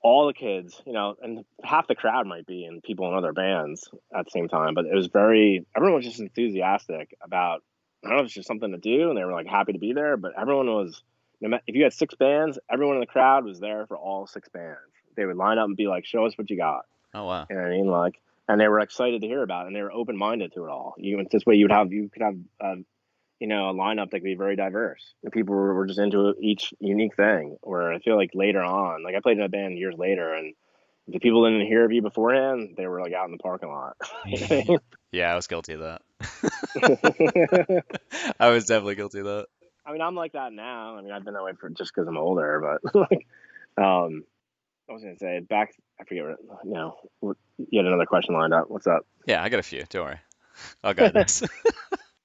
Speaker 1: all the kids, and half the crowd might be in people in other bands at the same time. But it was everyone was just enthusiastic about, I don't know if it's just something to do, and they were like happy to be there. But everyone was, no matter, if you had six bands, everyone in the crowd was there for all six bands. They would line up and be like, show us what you got.
Speaker 2: Oh wow.
Speaker 1: You know what I mean? Like, and they were excited to hear about it, and they were open minded to it all. This way you could have a lineup that could be very diverse. And people were just into each unique thing. Where I feel like later on, like I played in a band years later, and the people didn't hear of you beforehand, they were like out in the parking lot.
Speaker 2: Yeah, I was guilty of that. I was definitely guilty of that.
Speaker 1: I mean, I'm like that now. I mean, I've been that way for just because I'm older, but like, I was gonna say back. I forget you had another question lined up. What's up?
Speaker 2: Yeah, I got a few. Don't worry. I'll guide this.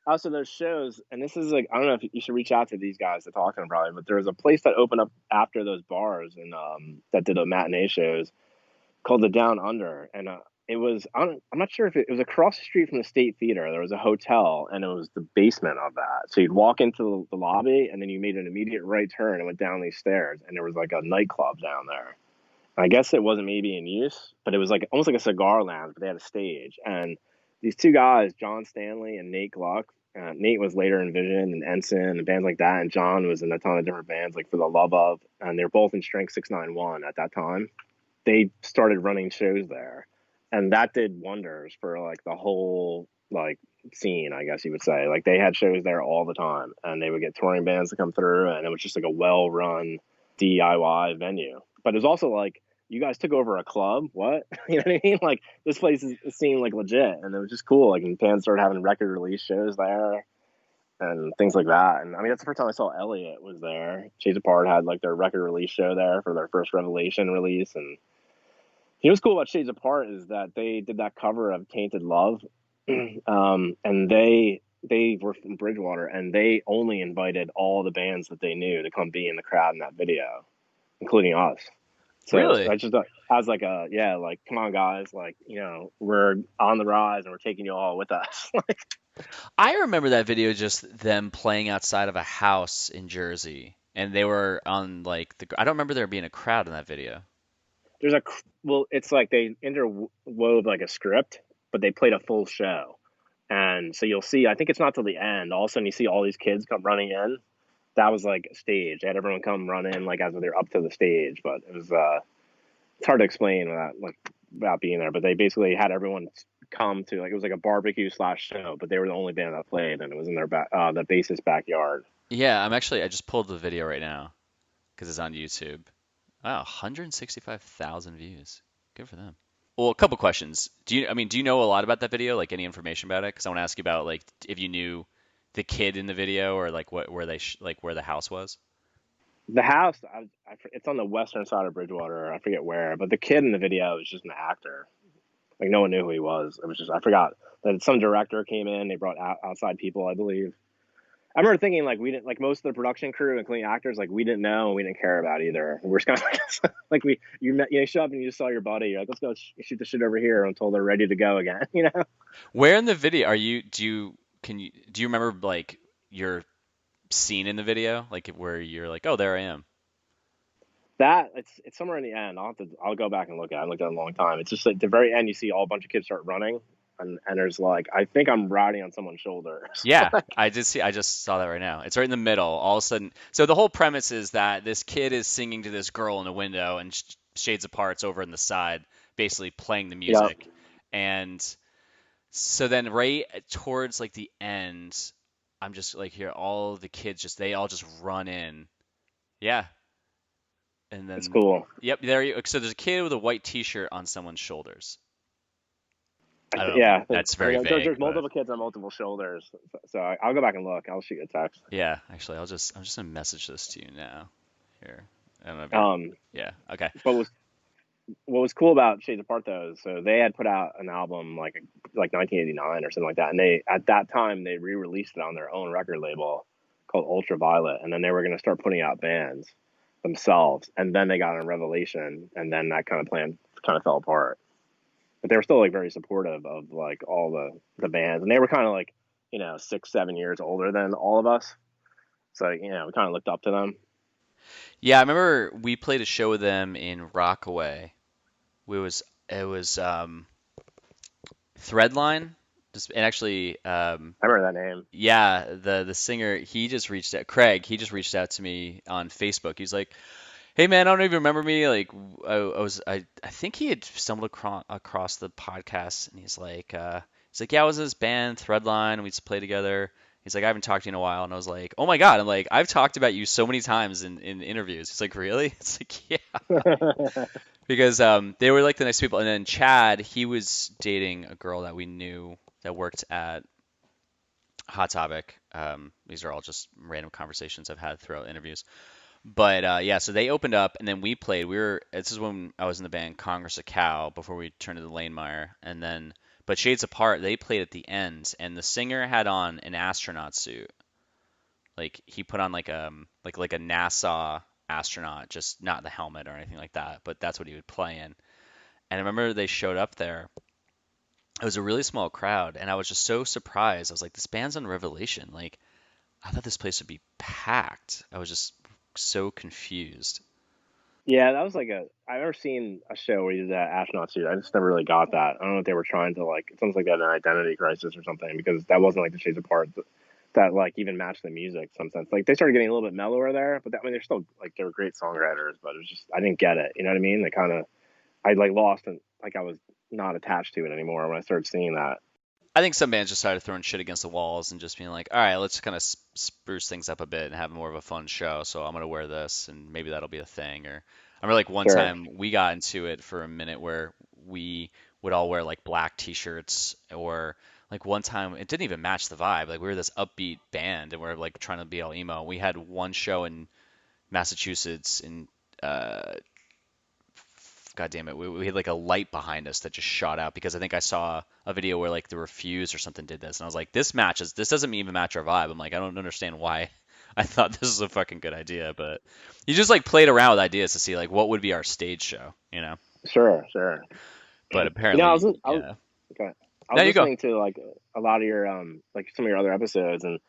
Speaker 1: Also, those shows, and this is like I don't know if you should reach out to these guys to talk to them probably, but there was a place that opened up after those bars and that did a matinee shows called the Down Under, and it was I'm not sure if it was across the street from the State Theater. There was a hotel, and it was the basement of that. So you'd walk into the lobby, and then you made an immediate right turn and went down these stairs, and there was like a nightclub down there. I guess it wasn't maybe in use, but it was like almost like a cigar lounge, but they had a stage. And these two guys, John Stanley and Nate Gluck, Nate was later in Vision and Ensign and bands like that, and John was in a ton of different bands like For the Love of, and they were both in Strength 691 at that time. They started running shows there, and that did wonders for like the whole like scene, I guess you would say. Like they had shows there all the time, and they would get touring bands to come through, and it was just like a well-run DIY venue. But it was also like you guys took over a club. What? You know what I mean? Like this place is seemed like legit, and it was just cool. Like, and fans started having record release shows there and things like that. And I mean, that's the first time I saw Elliott was there. Shades Apart had like their record release show there for their first Revelation release. And what's cool about Shades Apart is that they did that cover of Tainted Love, and they were from Bridgewater, and they only invited all the bands that they knew to come be in the crowd in that video, including us. So
Speaker 2: Really?
Speaker 1: I just thought, I was like, yeah, like, come on, guys, like, we're on the rise and we're taking you all with us. Like,
Speaker 2: I remember that video just them playing outside of a house in Jersey, and they were on like I don't remember there being a crowd in that video.
Speaker 1: there's a, well, it's like they interwove like a script, but they played a full show. And so you'll see, I think it's not till the end. All of a sudden you see all these kids come running in. That was like a stage. They had everyone come run in like as they're up to the stage, but it was, it's hard to explain without like without being there. But they basically had everyone come to like it was like a barbecue slash show, but they were the only band that played, and it was in their the bassist backyard.
Speaker 2: Yeah, I just pulled the video right now because it's on YouTube. Wow, 165,000 views. Good for them. Well, a couple questions. Do you know a lot about that video? Like any information about it? Because I want to ask you about like if you knew the kid in the video or like where they like where the house was.
Speaker 1: The house, it's on the western side of Bridgewater. I forget where, but the kid in the video is just an actor. Like no one knew who he was. It was just I forgot that some director came in. They brought outside people, I believe. I remember thinking like we didn't like most of the production crew, including actors, like we didn't know and we didn't care about either. We're just kind of like you met you show up and you just saw your buddy. You're like, let's go shoot the shit over here until they're ready to go again. You know
Speaker 2: Where in the video are you? Do you remember like your scene in the video, like where you're like, oh, there I am?
Speaker 1: that it's somewhere in the end. I'll go back and look at it. I looked at it a long time. It's just at the very end you see all a bunch of kids start running and there's like I think I'm riding on someone's shoulders.
Speaker 2: Yeah, I just saw that right now. It's right in the middle. All of a sudden, so the whole premise is that this kid is singing to this girl in the window, and Shades Apart's over in the side, basically playing the
Speaker 1: Yeah,
Speaker 2: music. And so then right towards like the end, I'm just like here, all the kids they all just run in. Yeah, and
Speaker 1: it's
Speaker 2: then
Speaker 1: cool.
Speaker 2: yep, there you. So there's a kid with a white T-shirt on someone's shoulders. I don't know.
Speaker 1: Yeah,
Speaker 2: That's
Speaker 1: I
Speaker 2: very
Speaker 1: mean,
Speaker 2: vague,
Speaker 1: there's
Speaker 2: but
Speaker 1: multiple kids on multiple shoulders, so I'll go back and look. I'll shoot you a text.
Speaker 2: yeah, actually, I'm just gonna message this to you now. Here, I don't know if you're.
Speaker 1: Um,
Speaker 2: Yeah. Okay.
Speaker 1: but what was cool about Shades Apart though, so they had put out an album like 1989 or something like that, and they at that time they re-released it on their own record label called Ultraviolet, and then they were going to start putting out bands themselves, and then they got on Revelation, and then that kind of plan kind of fell apart. But they were still like very supportive of like all the bands, and they were kind of like 6 7 years older than all of us, so we kind of looked up to them.
Speaker 2: Yeah, I remember we played a show with them in Rockaway. It was Threadline. Just and actually,
Speaker 1: I remember that name.
Speaker 2: yeah, the singer he just reached out. Craig, he just reached out to me on Facebook. He's like, "Hey man, I don't know if you remember me. Like, I think he had stumbled across the podcast, and he's like, yeah, I was in this band Threadline, and we used to play together. He's like, I haven't talked to you in a while, and I was like, oh my God, I'm like, I've talked about you so many times in interviews. He's like, really? It's like, yeah, because they were like the nice people. And then Chad, he was dating a girl that we knew that worked at Hot Topic. These are all just random conversations I've had throughout interviews. But yeah, so they opened up, and then we played. This is when I was in the band Congress of Cow before we turned to the Lanemeyer, and then but Shades Apart they played at the end, and the singer had on an astronaut suit. Like he put on like a NASA astronaut, just not the helmet or anything like that, but that's what he would play in. And I remember they showed up there. It was a really small crowd, and I was just so surprised. I was like, this band's on Revelation. Like I thought this place would be packed. I was just so confused.
Speaker 1: Yeah, that was like I've never seen a show where he did that astronaut suit. I just never really got that. I don't know if they were trying to like, it sounds like they had an identity crisis or something because that wasn't like the Shades Apart that like even matched the music in some sense. Like they started getting a little bit mellower there, but I mean, they're still like, they were great songwriters, but it was just, I didn't get it. You know what I mean? They kind of, I like lost and like I was not attached to it anymore when I started seeing that.
Speaker 2: I think some bands just started throwing shit against the walls and just being like, all right, let's kind of spruce things up a bit and have more of a fun show. So I'm gonna wear this, and maybe that'll be a thing. Or I remember like one
Speaker 1: Sure.
Speaker 2: time we got into it for a minute where we would all wear like black t-shirts, or like one time it didn't even match the vibe. Like we were this upbeat band and we're like trying to be all emo. We had one show in Massachusetts in uh, God damn it, we had like a light behind us that just shot out because I think I saw a video where like the Refuse or something did this, and I was like, this doesn't even match our vibe. I'm like, I don't understand why I thought this was a fucking good idea, but you just like played around with ideas to see like what would be our stage show, you know?
Speaker 1: Sure. Sure.
Speaker 2: But
Speaker 1: I was,
Speaker 2: apparently, yeah.
Speaker 1: okay. I
Speaker 2: Now
Speaker 1: was
Speaker 2: you go.
Speaker 1: listening to like a lot of your, like some of your other episodes and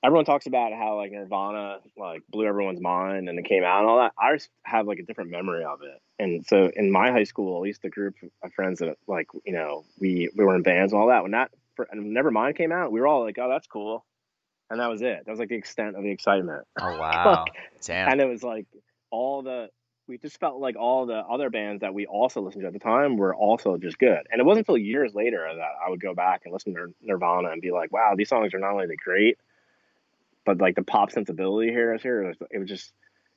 Speaker 1: everyone talks about how like Nirvana like blew everyone's mind and it came out and all that. I just have like a different memory of it. And so in my high school, at least the group of friends that like we were in bands and all that. When and Nevermind came out, we were all like, "Oh, that's cool," and that was it. That was like the extent of the excitement.
Speaker 2: Oh
Speaker 1: Like,
Speaker 2: wow, damn.
Speaker 1: and it was like all the we just felt like all the other bands that we also listened to at the time were also just good. And it wasn't until years later that I would go back and listen to Nirvana and be like, "Wow, these songs are not only great." But like the pop sensibility here is here. It was just,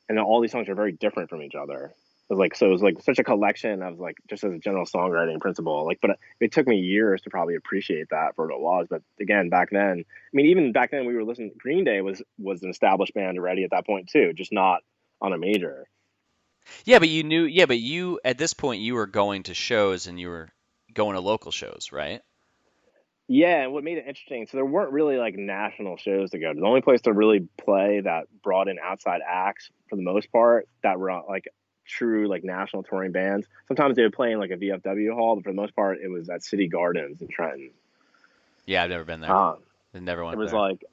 Speaker 1: and all these songs are very different from each other. It was like so. It was like such a collection of like just as a general songwriting principle. Like, but it took me years to probably appreciate that for what it was. But again, back then, I mean, even back then, we were listening. Green Day was an established band already at that point too, just not on a major.
Speaker 2: Yeah, but you knew. Yeah, but you at this point you were going to shows and you were going to local shows, right?
Speaker 1: Yeah, and what made it interesting, so there weren't really like national shows to go to. The only place to really play that brought in outside acts for the most part that were like true like national touring bands. Sometimes they would play in like a VFW hall, but for the most part it was at City Gardens in Trenton.
Speaker 2: Yeah, I've never been there.
Speaker 1: Um,
Speaker 2: I never
Speaker 1: it
Speaker 2: went
Speaker 1: was
Speaker 2: there.
Speaker 1: like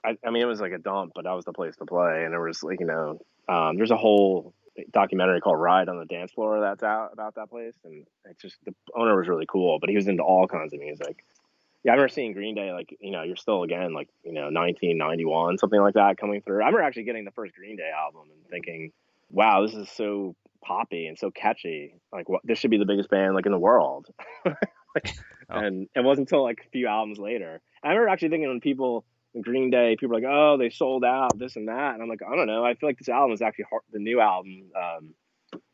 Speaker 1: I mean it was like a dump, but that was the place to play. And there was like there's a whole documentary called Ride on the Dance Floor that's out about that place, and it's just the owner was really cool, but he was into all kinds of music. Yeah, I remember seeing Green Day, like, you're still again, like, 1991, something like that coming through. I remember actually getting the first Green Day album and thinking, wow, this is so poppy and so catchy. Like, what, this should be the biggest band, like, in the world.
Speaker 2: Oh,
Speaker 1: And it wasn't until, like, a few albums later. I remember actually thinking when Green Day, people were like, oh, they sold out, this and that. And I'm like, I don't know. I feel like this album is actually hard, the new album,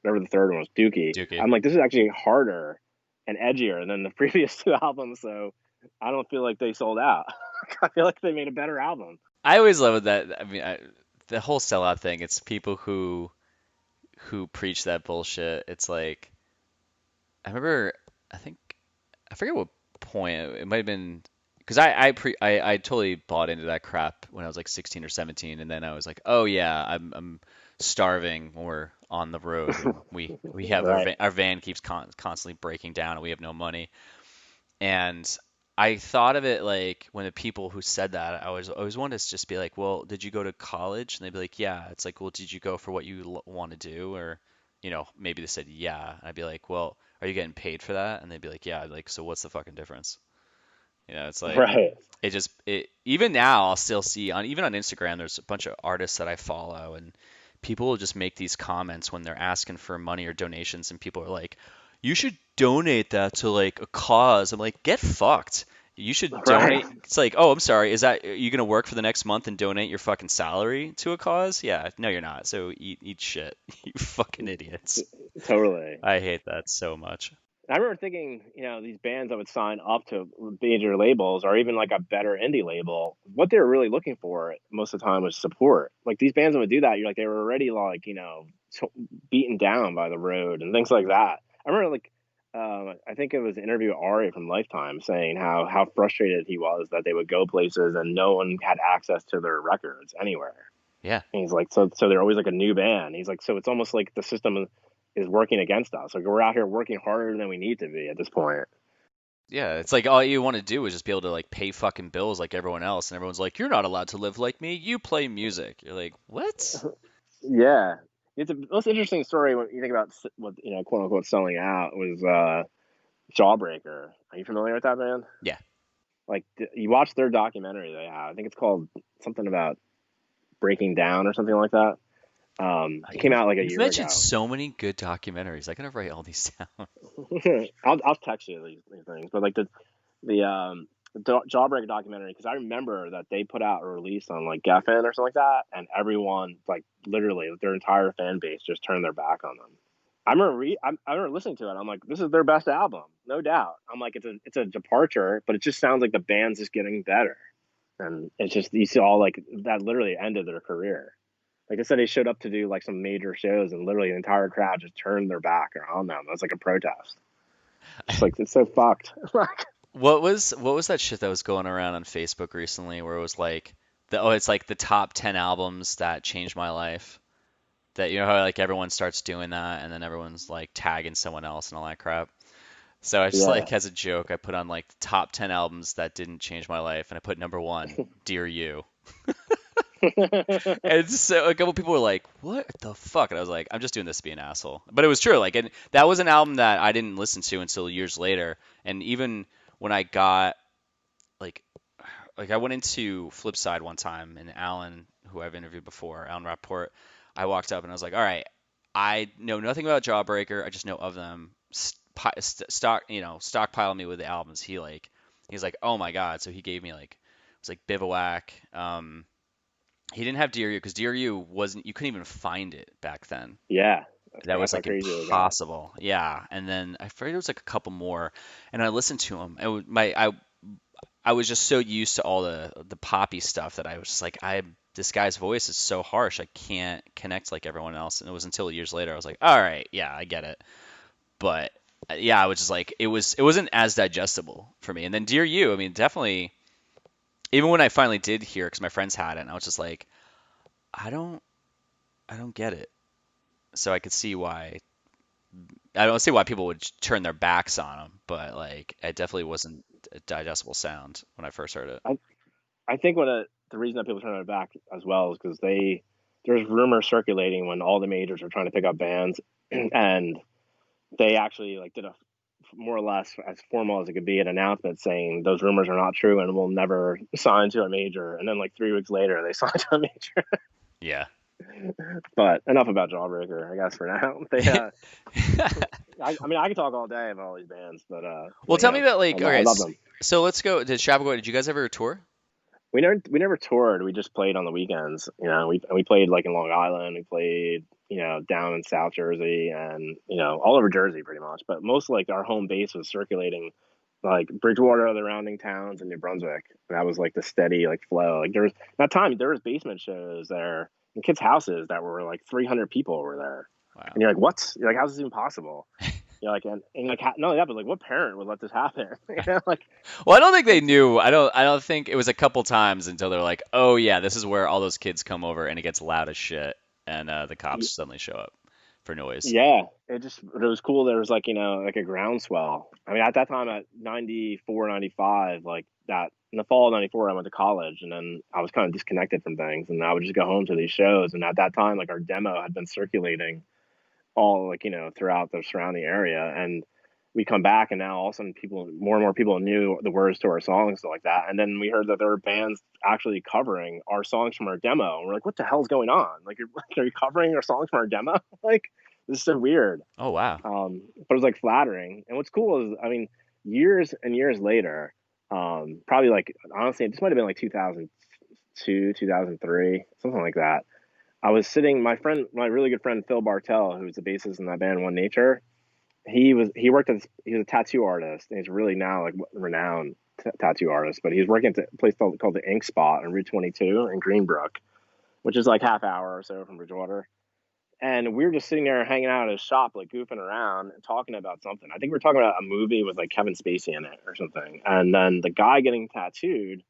Speaker 1: whatever the third one was, Dookie.
Speaker 2: Dookie.
Speaker 1: I'm like, this is actually harder and edgier than the previous two albums. So I don't feel like they sold out. I feel like they made a better album.
Speaker 2: I always love that. I mean, the whole sellout thing. It's people who preach that bullshit. It's like I remember. I think I forget what point it might have been because I totally bought into that crap when I was like 16 or 17, and then I was like, oh yeah, I'm starving when we're on the road, and we have
Speaker 1: Right.
Speaker 2: our van keeps constantly breaking down, and we have no money. And I thought of it like when the people who said that, I always wanted to just be like, well, did you go to college? And they'd be like, yeah. It's like, well, did you go for what you want to do? Or, maybe they said, yeah. And I'd be like, well, are you getting paid for that? And they'd be like, yeah. I'd like, so what's the fucking difference? It's like,
Speaker 1: Right.
Speaker 2: even now I'll still see even on Instagram, there's a bunch of artists that I follow and people will just make these comments when they're asking for money or donations and people are like, you should donate that to like a cause. I'm like, get fucked. You should
Speaker 1: Right.
Speaker 2: donate. It's like, oh, I'm sorry. Are you gonna work for the next month and donate your fucking salary to a cause? Yeah, no, you're not. So eat shit, you fucking idiots.
Speaker 1: Totally.
Speaker 2: I hate that so much.
Speaker 1: I remember thinking, these bands that would sign up to major labels or even like a better indie label, what they were really looking for most of the time was support. Like these bands that would do that, you're like, they were already like, beaten down by the road and things like that. I remember like, I think it was an interview with Ari from Lifetime saying how frustrated he was that they would go places and no one had access to their records anywhere.
Speaker 2: Yeah.
Speaker 1: And he's like, so they're always like a new band. He's like, so it's almost like the system is working against us. Like we're out here working harder than we need to be at this point.
Speaker 2: Yeah, it's like all you want to do is just be able to like pay fucking bills like everyone else, and everyone's like, "You're not allowed to live like me. You play music." You're like, "What?"
Speaker 1: Yeah, it's a most interesting story when you think about what quote unquote selling out was Jawbreaker. Are you familiar with that band?
Speaker 2: Yeah,
Speaker 1: Like you watch their documentary they have. I think it's called something about breaking down or something like that. It came out like a
Speaker 2: you've
Speaker 1: year
Speaker 2: mentioned
Speaker 1: ago.
Speaker 2: so many good documentaries. I gotta write all these down.
Speaker 1: I'll text you these things, but like the Jawbreaker documentary, because I remember that they put out a release on like Geffen or something like that, and everyone like literally their entire fan base just turned their back on them. I remember listening to it. I'm like, this is their best album, no doubt. I'm like, it's a departure, but it just sounds like the band's just getting better, and it's just you see all like that literally ended their career. Like I said, they showed up to do like some major shows, and literally the entire crowd just turned their back on them. It was like a protest. Just like it's so fucked.
Speaker 2: What was that shit that was going around on Facebook recently, where it was like it's like the top 10 albums that changed my life. That how like everyone starts doing that, and then everyone's like tagging someone else and all that crap. So I just
Speaker 1: Yeah.
Speaker 2: like as a joke, I put on like the top 10 albums that didn't change my life, and I put number one, Dear You. And so a couple people were like, "What the fuck?" And I was like, "I'm just doing this to be an asshole." But it was true. Like, and that was an album that I didn't listen to until years later. And even when I got like, I went into Flipside one time, and Alan, who I've interviewed before, Alan Rapport, I walked up and I was like, "All right, I know nothing about Jawbreaker. I just know of them. Stockpile me with the albums." He's like, "Oh my God!" So he gave me like, it was like Bivouac. He didn't have Dear You because Dear You wasn't. You couldn't even find it back then.
Speaker 1: Yeah.
Speaker 2: That was
Speaker 1: That's how
Speaker 2: like
Speaker 1: crazy it got.
Speaker 2: impossible. Yeah, and then I forget there was like a couple more, and I listened to them. I was just so used to all the poppy stuff that I was just like, this guy's voice is so harsh. I can't connect like everyone else. And it was until years later I was like, all right, yeah, I get it. But yeah, I was just like it wasn't as digestible for me. And then Dear You, I mean, definitely even when I finally did hear, because my friends had it, and I was just like, I don't I don't get it. So I could see why I don't see why people would turn their backs on them, but like it definitely wasn't a digestible sound when I first heard it.
Speaker 1: I I think the reason that people turn their back as well is because there's rumors circulating when all the majors are trying to pick up bands, and they actually like did a more or less as formal as it could be an announcement saying those rumors are not true and will never sign to a major. And then like 3 weeks later, they signed to a major.
Speaker 2: Yeah.
Speaker 1: But enough about Jawbreaker, I guess for now. I mean, I could talk all day about all these bands,
Speaker 2: Well, tell me about
Speaker 1: I,
Speaker 2: like
Speaker 1: I
Speaker 2: okay,
Speaker 1: love them.
Speaker 2: so let's go to Shabbagoy. Did you guys ever tour?
Speaker 1: We never toured. We just played on the weekends. We played like in Long Island. We played down in South Jersey and all over Jersey pretty much. But most like our home base was circulating like Bridgewater, the surrounding towns, and New Brunswick. And that was like the steady like flow. Like there was basement shows there in kids' houses that were like 300 people were there.
Speaker 2: Wow.
Speaker 1: And you're like, what? You're like, how's this even possible? You're like, and like, not only that, but like, what parent would let this happen? Like,
Speaker 2: Well, I don't think they
Speaker 1: it's
Speaker 2: knew. I don't think it was a couple times until they're like, "Oh yeah, this is where all those kids come over and it gets loud as shit." And the cops suddenly show up for noise.
Speaker 1: Yeah, it was cool. There was like like a groundswell. I mean, at that time at 94, 95, like that in the fall of 94, I went to college, and then I was kind of disconnected from things, and I would just go home to these shows. And at that time, like our demo had been circulating all like throughout the surrounding area, and we come back, and now all of a sudden more and more people knew the words to our songs and stuff like that. And then we heard that there were bands actually covering our songs from our demo, and we're like, what the hell's going on? Like, are you covering our songs from our demo? Like, this is so weird.
Speaker 2: Oh wow.
Speaker 1: But it was like flattering. And what's cool is, I mean, years and years later, probably like honestly, this might have been like 2002, 2003, something like that. I was sitting, my really good friend Phil Bartell, who's the bassist in that band One Nature. He was a tattoo artist, and he's really now like renowned tattoo artist. But he's working at a place called the Ink Spot on Route 22 in Greenbrook, which is like half hour or so from Bridgewater. And we were just sitting there hanging out at his shop, like goofing around and talking about something. I think we were talking about a movie with like Kevin Spacey in it or something. And then the guy getting tattooed,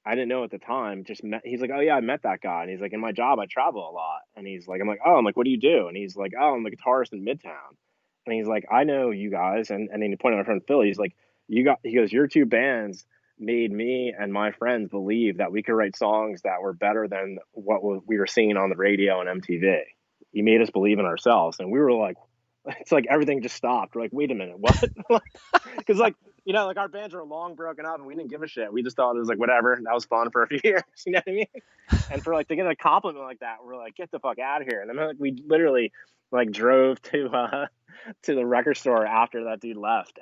Speaker 1: I didn't know at the time, he's like, oh yeah, I met that guy. And he's like, in my job, I travel a lot. And he's like, I'm like, what do you do? And he's like, oh, I'm the guitarist in Midtown. And he's like, I know you guys. And then he pointed out my friend Phil. He's like, he goes, your two bands made me and my friends believe that we could write songs that were better than what we were seeing on the radio and MTV. You made us believe in ourselves. And we were like, it's like everything just stopped. We're like, wait a minute, what? Because like like our bands were long broken up and we didn't give a shit. We just thought it was like whatever. That was fun for a few years. You know what I mean? And for like to get a compliment like that, we're like, get the fuck out of here. And then like we literally like drove to the record store after that dude left,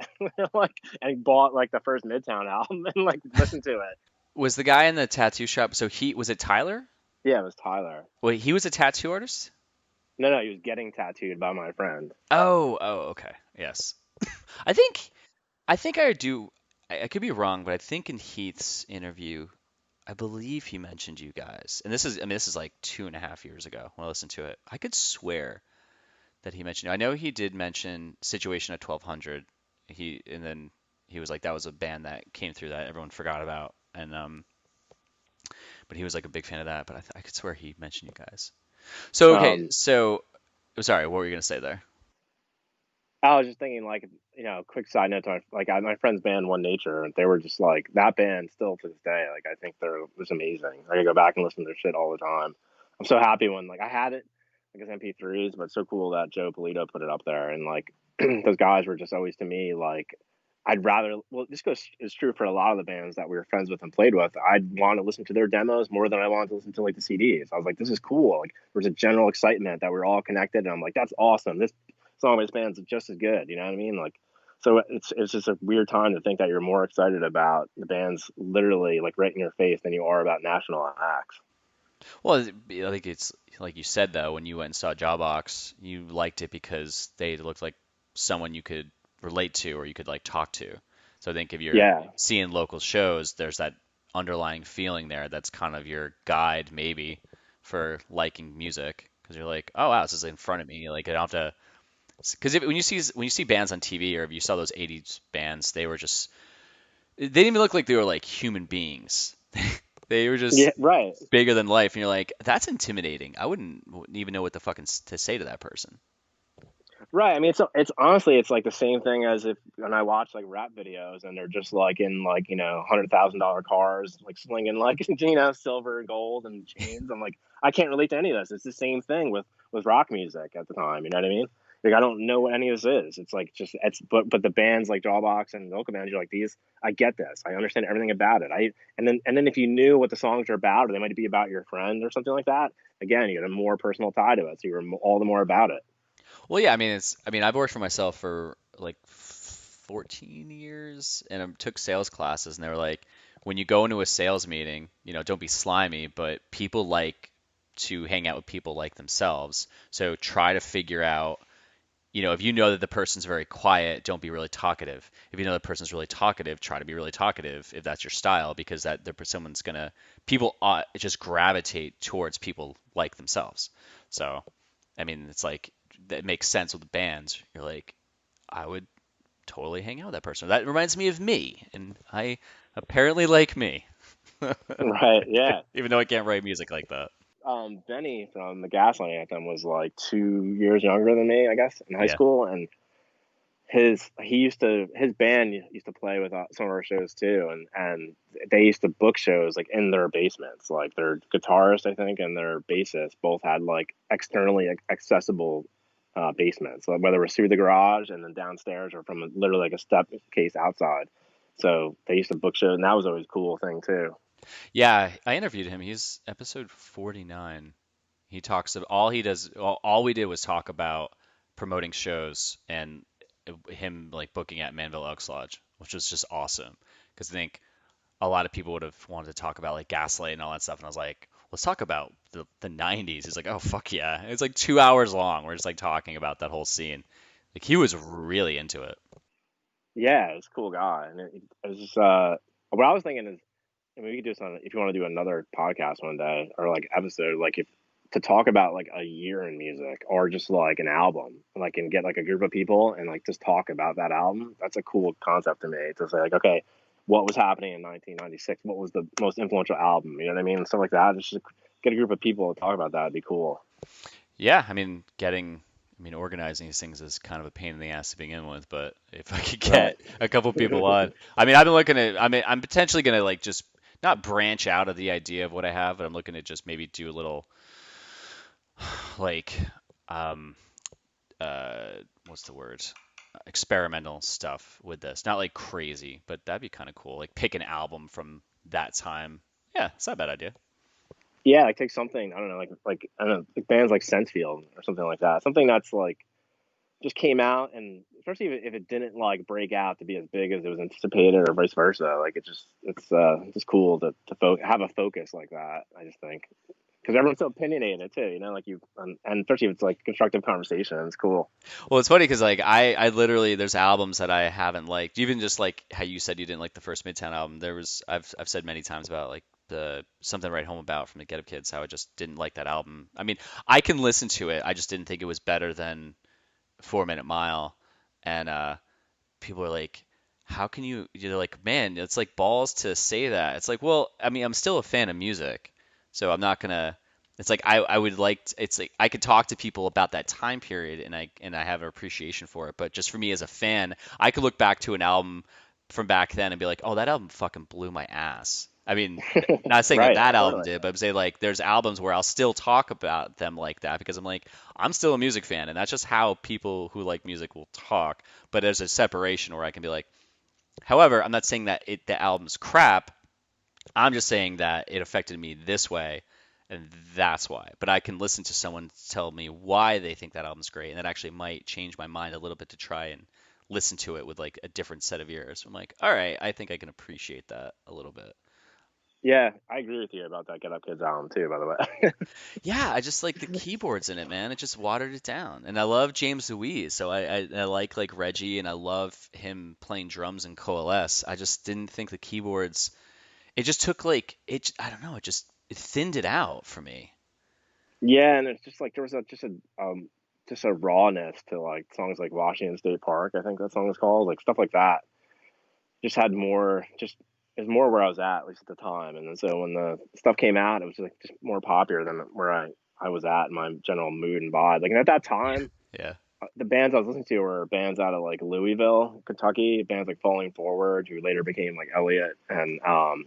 Speaker 1: like and bought like the first Midtown album and like listened to it.
Speaker 2: Was the guy in the tattoo shop? So he was it Tyler?
Speaker 1: Yeah, it was Tyler.
Speaker 2: Wait, he was a tattoo artist?
Speaker 1: No, he was getting tattooed by my friend.
Speaker 2: Oh, okay. Yes. I think I do. I could be wrong, but I think in Heath's interview, I believe he mentioned you guys. And this is like 2.5 years ago when I listened to it. I could swear that he mentioned you. I know he did mention Situation at 1200. And then he was like that was a band that came through that everyone forgot about. And but he was like a big fan of that. But I could swear he mentioned you guys. So okay,
Speaker 1: Um,
Speaker 2: so sorry, what were you gonna say there?
Speaker 1: I was just thinking, like, quick side note to my friend's band, One Nature, and they were just like that band still to this day. Like, I think they're just amazing. I go back and listen to their shit all the time. I'm so happy when like I had it, like as MP3s, but it's so cool that Joe Pulito put it up there, and like those guys were just always to me like I'd rather. Well, this goes is true for a lot of the bands that we were friends with and played with. I'd want to listen to their demos more than I wanted to listen to like the CDs. I was like, this is cool. Like, there was a general excitement that we're all connected, and I'm like, that's awesome. This song by this band's just as good. You know what I mean? Like, so it's just a weird time to think that you're more excited about the bands literally like right in your face than you are about national acts.
Speaker 2: Well, I think it's like you said though, when you went and saw Jawbox, you liked it because they looked like someone you could relate to or you could like talk to. So I think if you're
Speaker 1: Yeah,
Speaker 2: seeing local shows, there's that underlying feeling there that's kind of your guide maybe for liking music because you're like, oh wow, this is in front of me. Like I don't have to Because when you see bands on TV, or if you saw those '80s bands, they didn't even look like they were like human beings. They were
Speaker 1: Yeah,
Speaker 2: just
Speaker 1: right.
Speaker 2: bigger than life, and you're like, that's intimidating. wouldn't even know what the fucking to say to that person.
Speaker 1: Right. I mean, it's honestly, it's like the same thing as if when I watch like rap videos and they're just like in like $100,000 cars, like slinging like silver, gold, and chains. I'm like, I can't relate to any of this. It's the same thing with rock music at the time. You know what I mean? Like I don't know what any of this is. It's like just it's but the bands like Jawbox and local bands, you're like these. I get this. I understand everything about it. And then if you knew what the songs are about, or they might be about your friend or something like that. Again, you get a more personal tie to it, so you're all the more about it.
Speaker 2: Well, yeah, I mean, I've worked for myself for like 14 years, and I took sales classes, and they were like, when you go into a sales meeting, don't be slimy, but people like to hang out with people like themselves. So try to figure out, if you know that the person's very quiet, don't be really talkative. If you know the person's really talkative, try to be really talkative if that's your style, because someone's gonna people just gravitate towards people like themselves. So, I mean, it's like that makes sense with bands. You're like, I would totally hang out with that person. That reminds me of me, and I apparently like me,
Speaker 1: Right. Yeah.
Speaker 2: even though I can't write music like that.
Speaker 1: Benny from the Gaslight Anthem was like 2 years younger than me, I guess, in high
Speaker 2: Yeah.
Speaker 1: school, and his band used to play with some of our shows too, and they used to book shows like in their basements. Like their guitarist, I think, and their bassist both had like externally accessible basements, like whether it was through the garage and then downstairs or from literally like a step case outside. So they used to book shows, and that was always a cool thing too.
Speaker 2: Yeah, I interviewed him. He's episode 49. He talks of all he does. All we did was talk about promoting shows and him like booking at Manville Elks Lodge, which was just awesome. Because I think a lot of people would have wanted to talk about like Gaslight and all that stuff, and I was like, let's talk about the '90s. He's like, oh fuck yeah! It's like 2 hours long. We're just like talking about that whole scene. Like he was really into it.
Speaker 1: Yeah, he's a cool guy, and it was just what I was thinking is, I mean, we could do something if you want to do another podcast one day or like episode, like if to talk about like a year in music or just like an album, like and get like a group of people and like just talk about that album. That's a cool concept to me to say like, okay, what was happening in 1996? What was the most influential album? You know what I mean? And stuff like that. Just get a group of people to talk about that. Would be cool.
Speaker 2: Yeah, I mean, organizing these things is kind of a pain in the ass to begin with, but if I could
Speaker 1: Right.
Speaker 2: get a couple people on, I mean, I've been looking at, I'm potentially gonna like just not branch out of the idea of what I have, but I'm looking to just maybe do a little like, um, uh, what's the word? Experimental stuff with this. Not like crazy, but that'd be kind of cool. Like pick an album from that time. Yeah, it's not a bad idea.
Speaker 1: Yeah, like take something, I don't know, like I don't know, like bands like Sensefield or something like that. Something that's like just came out, and especially if it didn't like break out to be as big as it was anticipated or vice versa, like it's just cool to have a focus like that. I just think because everyone's so opinionated too, like and especially if it's like constructive conversation, it's cool.
Speaker 2: Well, it's funny because like I literally there's albums that I haven't liked. Even just like how you said you didn't like the first Midtown album. I've said many times about like the Something to Write Home About from the Get Up Kids, how I just didn't like that album. I mean, I can listen to it. I just didn't think it was better than 4 Minute Mile. And people are like, how can you? You're like, man, it's like balls to say that. It's like, well, I mean, I'm still a fan of music, so I'm not gonna. It's like I would like. It's like I could talk to people about that time period, and I have an appreciation for it. But just for me as a fan, I could look back to an album from back then and be like, oh, that album fucking blew my ass. I mean, not saying that
Speaker 1: Right,
Speaker 2: that album
Speaker 1: totally.
Speaker 2: did, but I'm saying like there's albums where I'll still talk about them like that because I'm like I'm still a music fan, and that's just how people who like music will talk. But there's a separation where I can be like, however, I'm not saying that the album's crap. I'm just saying that it affected me this way, and that's why. But I can listen to someone tell me why they think that album's great, and that actually might change my mind a little bit to try and listen to it with like a different set of ears. I'm like, all right, I think I can appreciate that a little bit.
Speaker 1: Yeah, I agree with you about that Get Up Kids album too, by the way.
Speaker 2: Yeah, I just like the keyboards in it, man. It just watered it down. And I love James Louise, so I like Reggie, and I love him playing drums and Coalesce. I just didn't think the keyboards. It just took like it. I don't know. It thinned it out for me.
Speaker 1: Yeah, and it's just like there was just a just a rawness to like songs like Washington State Park, I think that song is called, like stuff like that. Just had more, just is more where I was at least at the time. And then so when the stuff came out, it was like just more popular than where I was at in my general mood and vibe. Like, and at that time,
Speaker 2: Yeah.
Speaker 1: the bands I was listening to were bands out of like Louisville, Kentucky, bands like Falling Forward, who later became like Elliot, and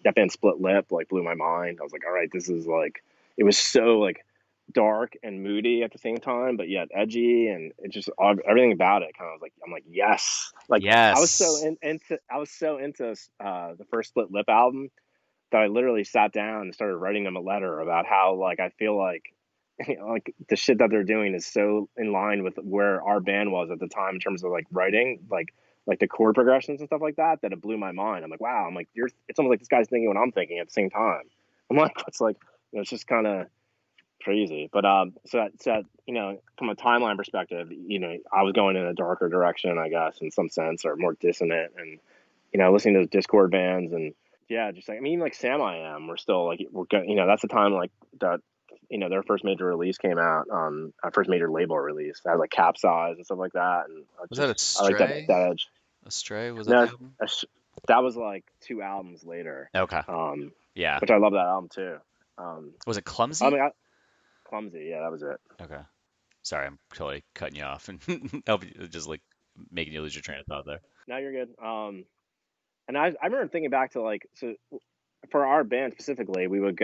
Speaker 1: that band Split Lip like blew my mind. I was like, all right, this is like, it was so like dark and moody at the same time, but yet edgy, and it just everything about it kind of was like, I'm like, yes, like I was so
Speaker 2: Yes.
Speaker 1: into the first Split Lip album that I literally sat down and started writing them a letter about how like I feel like like the shit that they're doing is so in line with where our band was at the time in terms of like writing, like the chord progressions and stuff like that, that it blew my mind. I'm like, wow, I'm like, you're it's almost like this guy's thinking what I'm thinking at the same time. I'm like, it's like, it's just kind of crazy. But from a timeline perspective, I was going in a darker direction, I guess, in some sense, or more dissonant, and listening to those Discord bands, and yeah, just like, I mean, even like Sam I Am, we're still like, we're going, that's the time like that, their first major release came out, our first major label release. That had like Capsize and stuff like that, and
Speaker 2: Was that
Speaker 1: I like that
Speaker 2: Astray?
Speaker 1: that edge.
Speaker 2: Astray, was that
Speaker 1: No,
Speaker 2: the album?
Speaker 1: that was like two albums later,
Speaker 2: Okay.
Speaker 1: um,
Speaker 2: Yeah.
Speaker 1: which I love that album too. Um,
Speaker 2: Was it
Speaker 1: I
Speaker 2: Clumsy?
Speaker 1: mean, Clumsy, yeah, that was it.
Speaker 2: Okay. Sorry, I'm totally cutting you off and help you, just like making you lose your train of thought there.
Speaker 1: Now you're good. And I remember thinking back to like, so for our band specifically, I would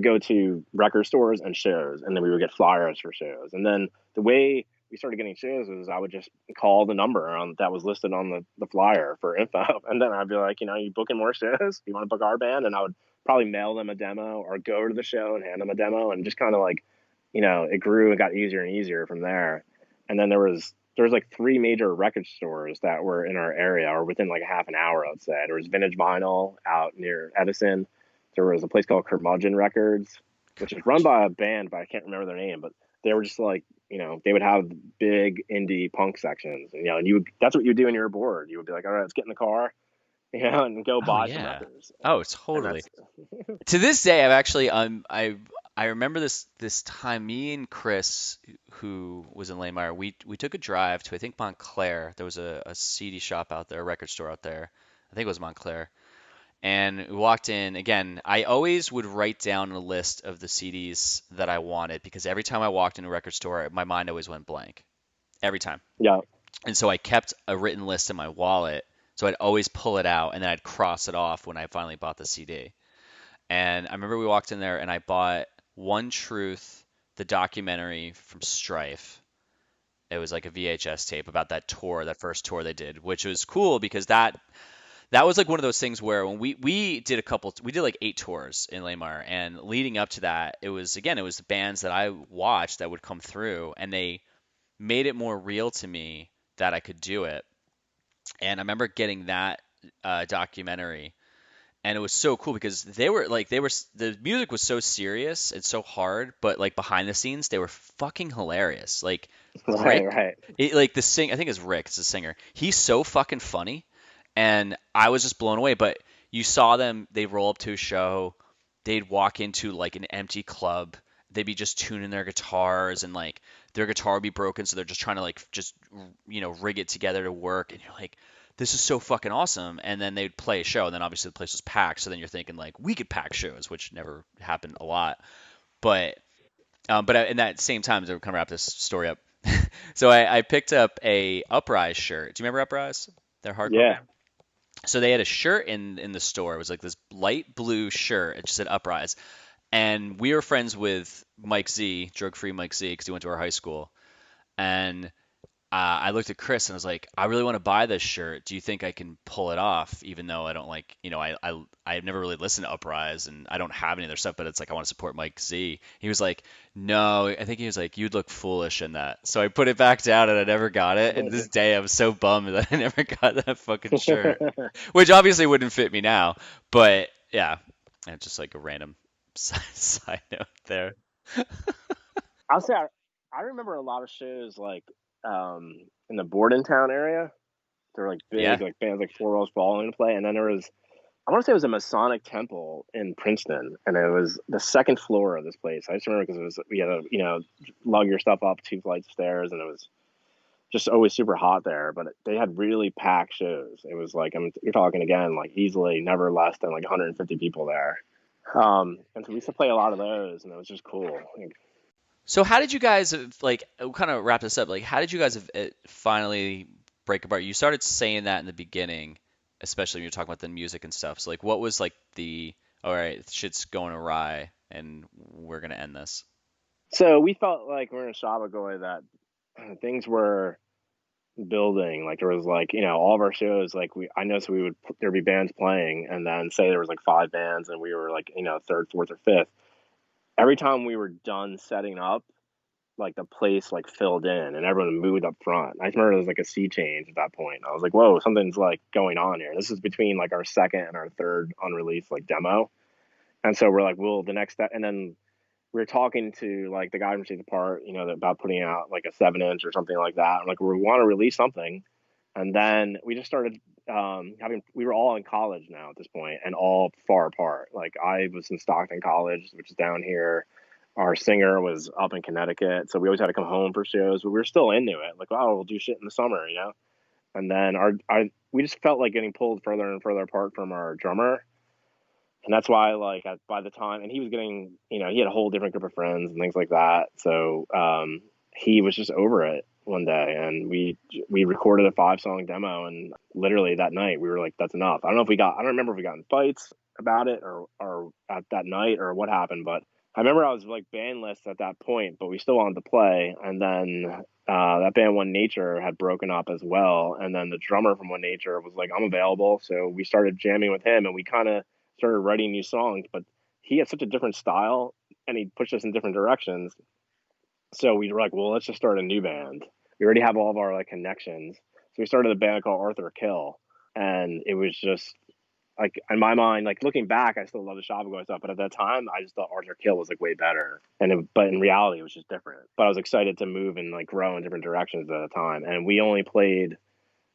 Speaker 1: go to record stores and shows, and then we would get flyers for shows. And then the way we started getting shows was I would just call the number that was listed on the flyer for info. And then I'd be like, you booking more shows? You want to book our band? And I would probably mail them a demo or go to the show and hand them a demo, and just kind of like, it grew and got easier and easier from there. And then there was like three major record stores that were in our area or within like a half an hour, let's say. There was Vintage Vinyl out near Edison. There was a place called Curmudgeon Records, which is run by a band, but I can't remember their name. But they were just like, they would have big indie punk sections, and that's what you would do when you were bored. You would be like, all right, let's get in the car, and go
Speaker 2: Oh
Speaker 1: buy some
Speaker 2: yeah.
Speaker 1: records.
Speaker 2: Oh,
Speaker 1: And
Speaker 2: totally.
Speaker 1: that's
Speaker 2: To this day, I've actually I remember this time. Me and Chris, who was in Laymire, we took a drive to, I think, Montclair. There was a CD shop out there, a record store out there. I think it was Montclair. And we walked in. Again, I always would write down a list of the CDs that I wanted, because every time I walked into a record store, my mind always went blank. Every time.
Speaker 1: yeah,
Speaker 2: And so I kept a written list in my wallet. So I'd always pull it out and then I'd cross it off when I finally bought the CD. And I remember we walked in there and I bought One Truth, the documentary from Strife. It was like a VHS tape about that tour, that first tour they did, which was cool because that was like one of those things where when we did like 8 tours in Lamar, and leading up to that, it was the bands that I watched that would come through, and they made it more real to me that I could do it. And I remember getting that documentary, and it was so cool because the music was so serious and so hard, but like behind the scenes they were fucking hilarious. Like
Speaker 1: right,
Speaker 2: Rick,
Speaker 1: right.
Speaker 2: like I think it's Rick, it's the singer. He's so fucking funny, and I was just blown away. But you saw them, they'd roll up to a show, they'd walk into like an empty club, they'd be just tuning their guitars, and like their guitar would be broken, so they're just trying to like just rig it together to work, and you're like, this is so fucking awesome. And then they'd play a show, and then obviously the place was packed, so then you're thinking like, we could pack shows, which never happened a lot. But in that same time, to kind of wrap this story up, so I picked up a Uprise shirt. Do you remember Uprise? Their hardcore
Speaker 1: Yeah,
Speaker 2: band. So they had a shirt in the store. It was like this light blue shirt. It just said Uprise. And we were friends with Mike Z, Drug Free Mike Z, because he went to our high school. And I looked at Chris and I was like, I really want to buy this shirt. Do you think I can pull it off? Even though I don't like, I've never really listened to Uprise and I don't have any of their stuff, but it's like I want to support Mike Z. He was like, no, I think he was like, you'd look foolish in that. So I put it back down and I never got it. And this day I'm so bummed that I never got that fucking shirt, which obviously wouldn't fit me now. But yeah, and just like a random side note there.
Speaker 1: I'll say I remember a lot of shows like in the Bordentown area. There were like
Speaker 2: Yeah.
Speaker 1: big like bands like Four Walls Falling to play, and then there was I want to say it was a Masonic temple in Princeton, and it was the second floor of this place. I just remember because it was we had to lug your stuff up 2 flights of stairs, and it was just always super hot there. But they had really packed shows. It was like you're talking again like easily never less than like 150 people there. And so we used to play a lot of those, and it was just cool.
Speaker 2: So how did you guys like we'll kind of wrap this up? Like how did you guys finally break apart? You started saying that in the beginning, especially when you're talking about the music and stuff. So like what was like the all right, shit's going awry and we're gonna end this?
Speaker 1: So we felt like we're in Shabbagoy that things were building. Like there was like all of our shows. Like I noticed there'd be bands playing, and then say there was like 5 bands, and we were like third, fourth, or fifth. Every time we were done setting up, like the place like filled in, and everyone moved up front. I remember there was like a sea change at that point. I was like, whoa, something's like going on here. This is between like our second and our third unreleased like demo, and so we're like, well, the next step, and then we were talking to like the guy from State Apart, about putting out like a 7-inch or something like that. I'm like, we want to release something, and then we just started we were all in college now at this point, and all far apart. Like I was in Stockton College, which is down here. Our singer was up in Connecticut, so we always had to come home for shows, but we were still into it. Like, oh, we'll do shit in the summer. And then we just felt like getting pulled further and further apart from our drummer, and that's why like by the time, and he was getting he had a whole different group of friends and things like that, so he was just over it one day, and we recorded a 5-song demo, and literally that night we were like, that's enough. I don't remember if we got in fights about it or at that night or what happened, but I remember I was like bandless at that point, but we still wanted to play, and then that band One Nature had broken up as well, and then the drummer from One Nature was like, I'm available, so we started jamming with him, and we kind of started writing new songs, but he had such a different style, and he pushed us in different directions. So we were like, well, let's just start a new band. We already have all of our like connections, so we started a band called Arthur Kill, and it was just like in my mind, like looking back, I still love the Shabbagoy stuff, but at that time, I just thought Arthur Kill was like way better, but in reality, it was just different. But I was excited to move and like grow in different directions at the time, and we only played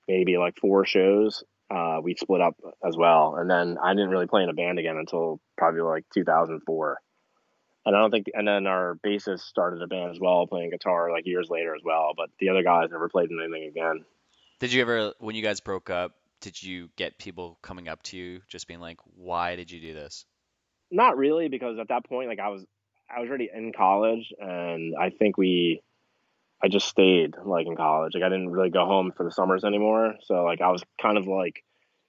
Speaker 1: maybe like 4 shows. We split up as well, and then I didn't really play in a band again until probably like 2004. And I don't think, and then our bassist started a band as well, playing guitar like years later as well. But the other guys never played in anything again.
Speaker 2: Did you ever, when you guys broke up, did you get people coming up to you just being like, why did you do this?
Speaker 1: Not really, because at that point, like I was already in college, and I just stayed like in college. Like I didn't really go home for the summers anymore. So like I was kind of like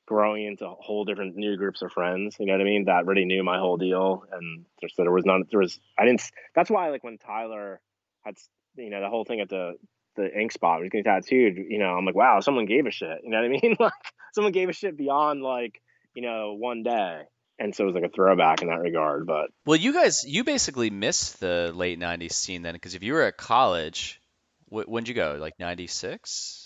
Speaker 1: growing into whole different new groups of friends, you know what I mean? That already knew my whole deal. And just there was none, there was, I didn't, that's why like when Tyler had, the whole thing at the ink spot was getting tattooed, I'm like, wow, someone gave a shit. You know what I mean? Like someone gave a shit beyond like, one day. And so it was like a throwback in that regard. But
Speaker 2: Well, you basically missed the late 90s scene then, because if you were at college, when'd you go? Like 96?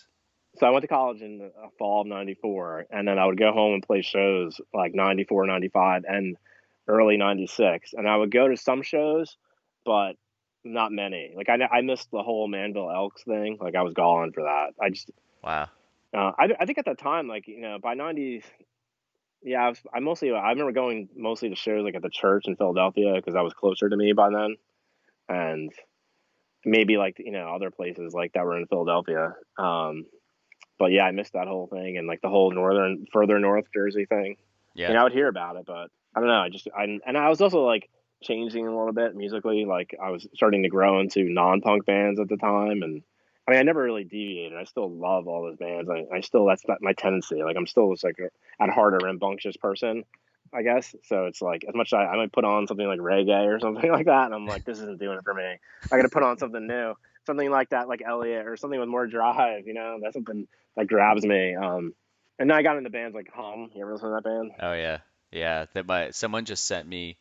Speaker 1: so I went to college in the fall of 94, and then I would go home and play shows like 94, 95, and early 96. And I would go to some shows, but not many. Like I missed the whole Manville Elks thing. Like I was gone for that.
Speaker 2: Wow.
Speaker 1: I think at that time, like, by 90s, yeah, I remember going mostly to shows like at the church in Philadelphia because that was closer to me by then. And maybe like, other places like that were in Philadelphia. But yeah, I missed that whole thing and like the whole further north Jersey thing.
Speaker 2: Yeah.
Speaker 1: I would hear about it, but I don't know. And I was also like changing a little bit musically. Like I was starting to grow into non-punk bands at the time, and I mean, I never really deviated. I still love all those bands. I still that's my tendency. Like I'm still just like at heart a rambunctious person, I guess. So it's like as much as I might put on something like reggae or something like that, and I'm like, this isn't doing it for me. I got to put on something new, something like that, like Elliot or something with more drive. That's something that grabs me. And then I got into bands like Hum. You ever listen to that band?
Speaker 2: Oh yeah. Yeah. Someone just sent me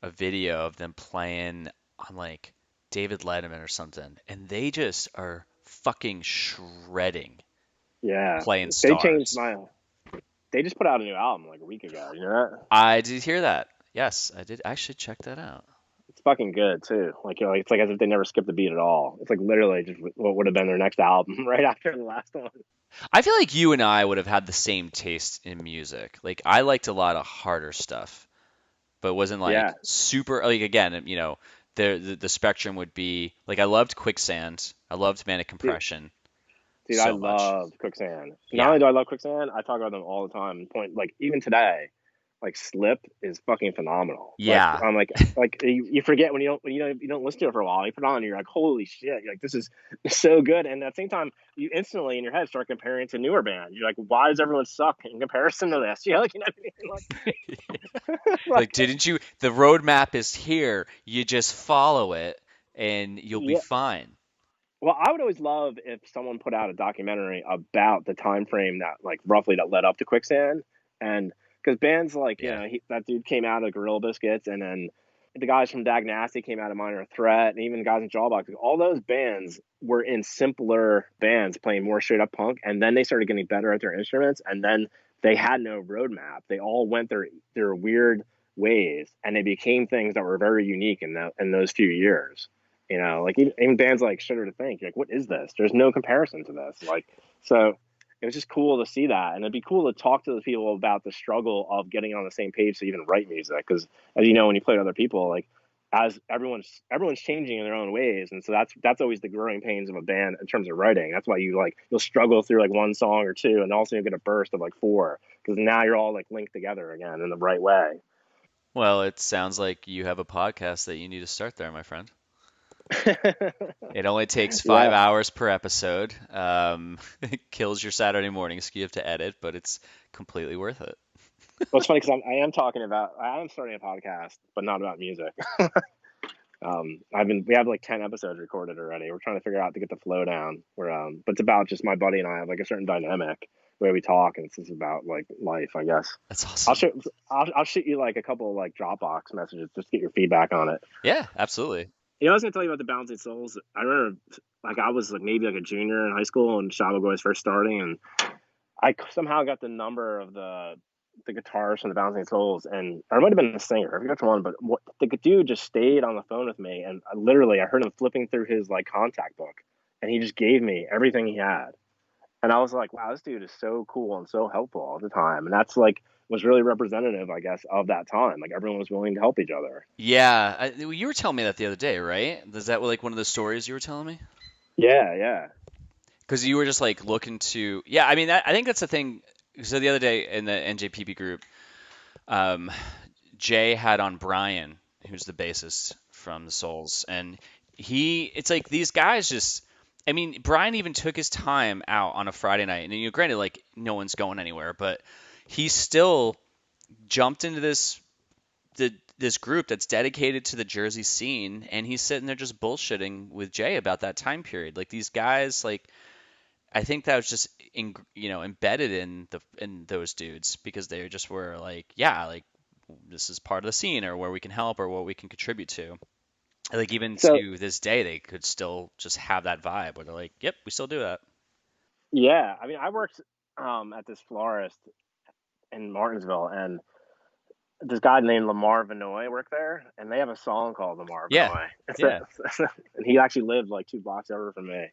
Speaker 2: a video of them playing on like David Letterman or something, and they just are fucking shredding
Speaker 1: Yeah,
Speaker 2: playing
Speaker 1: they changed
Speaker 2: Stars.
Speaker 1: my. They just put out a new album like a week ago. You know that?
Speaker 2: I did hear that. Yes, I did. I should check that out.
Speaker 1: It's fucking good too. Like, you know, like it's like as if they never skipped a beat at all. It's like literally just what would have been their next album right after the last one.
Speaker 2: I feel like you and I would have had the same taste in music. Like I liked a lot of harder stuff, but it wasn't like
Speaker 1: Yeah,
Speaker 2: super like again, the spectrum would be like I loved Quicksand, I loved Manic
Speaker 1: dude,
Speaker 2: Compression
Speaker 1: dude, I
Speaker 2: so much.
Speaker 1: love Quicksand. Not
Speaker 2: Yeah.
Speaker 1: only do I love Quicksand, I talk about them all the time. Point like even today, like Slip is fucking phenomenal. Like
Speaker 2: Yeah.
Speaker 1: I'm like you forget when you don't listen to it for a while. You put it on, and you're like, holy shit! You're like, this is so good. And at the same time, you instantly in your head start comparing to newer bands. You're like, why does everyone suck in comparison to this? You know, like you know what I mean?
Speaker 2: Like,
Speaker 1: Like
Speaker 2: didn't you? The roadmap is here. You just follow it and you'll be
Speaker 1: yeah.
Speaker 2: fine.
Speaker 1: Well, I would always love if someone put out a documentary about the time frame that like roughly that led up to Quicksand, and because bands like
Speaker 2: Yeah.
Speaker 1: that dude came out of Gorilla Biscuits, and then the guys from Dag Nasty came out of Minor Threat, and even guys in Jawbox, all those bands were in simpler bands playing more straight up punk, and then they started getting better at their instruments, and then they had no roadmap. They all went their weird ways, and they became things that were very unique in those few years. You know, like even bands like Shudder to Think, you're like, what is this? There's no comparison to this. Like, so it was just cool to see that, and it'd be cool to talk to the people about the struggle of getting on the same page to even write music. Because as you know, when you play with other people, like as everyone's changing in their own ways, and so that's always the growing pains of a band in terms of writing. That's why you'll struggle through like one song or two, and also you'll get a burst of like four because now you're all like linked together again in the right way.
Speaker 2: Well, it sounds like you have a podcast that you need to start there, my friend. It only takes five
Speaker 1: Yeah.
Speaker 2: hours per episode. It kills your Saturday mornings 'cause you have to edit, but it's completely worth it.
Speaker 1: Well, it's funny because I am starting a podcast, but not about music. We have like 10 episodes recorded already. We're trying to figure out to get the flow down. But it's about just my buddy and I have like a certain dynamic where we talk, and it's just about like life, I guess.
Speaker 2: That's
Speaker 1: I'll
Speaker 2: awesome.
Speaker 1: shoot, I'll shoot you like a couple of like Dropbox messages just to get your feedback on it.
Speaker 2: Yeah, absolutely.
Speaker 1: You know, I was gonna tell you about the Balancing Souls. I remember like I was like maybe like a junior in high school and Shabbagoy was first starting, and I somehow got the number of the guitarist from the Bouncing Souls, and or it might have been the singer. I forget which one, but the dude just stayed on the phone with me, and I heard him flipping through his like contact book, and he just gave me everything he had, and I was like, wow, this dude is so cool and so helpful all the time, and that's like was really representative, I guess, of that time. Like everyone was willing to help each other.
Speaker 2: Yeah, you were telling me that the other day, right? Is that like one of the stories you were telling me?
Speaker 1: Yeah, yeah,
Speaker 2: Because you were just like looking to, yeah. I mean, I think that's the thing. So the other day in the NJPP group, um, Jay had on Brian, who's the bassist from the Souls, and it's like these guys just. I mean, Brian even took his time out on a Friday night, and granted, like no one's going anywhere, but he still jumped into this group that's dedicated to the Jersey scene, and he's sitting there just bullshitting with Jay about that time period. Like these guys, like I think that was just embedded in those dudes because they just were like, yeah, like this is part of the scene or where we can help or what we can contribute to. Like even
Speaker 1: so
Speaker 2: to this day, they could still just have that vibe where they're like, yep, we still do that.
Speaker 1: yeah. I mean, I worked at this florist in Martinsville, and this guy named Lamar Vinoy worked there, and they have a song called Lamar
Speaker 2: Yeah,
Speaker 1: Vinoy.
Speaker 2: yeah,
Speaker 1: And he actually lived like 2 blocks over from me.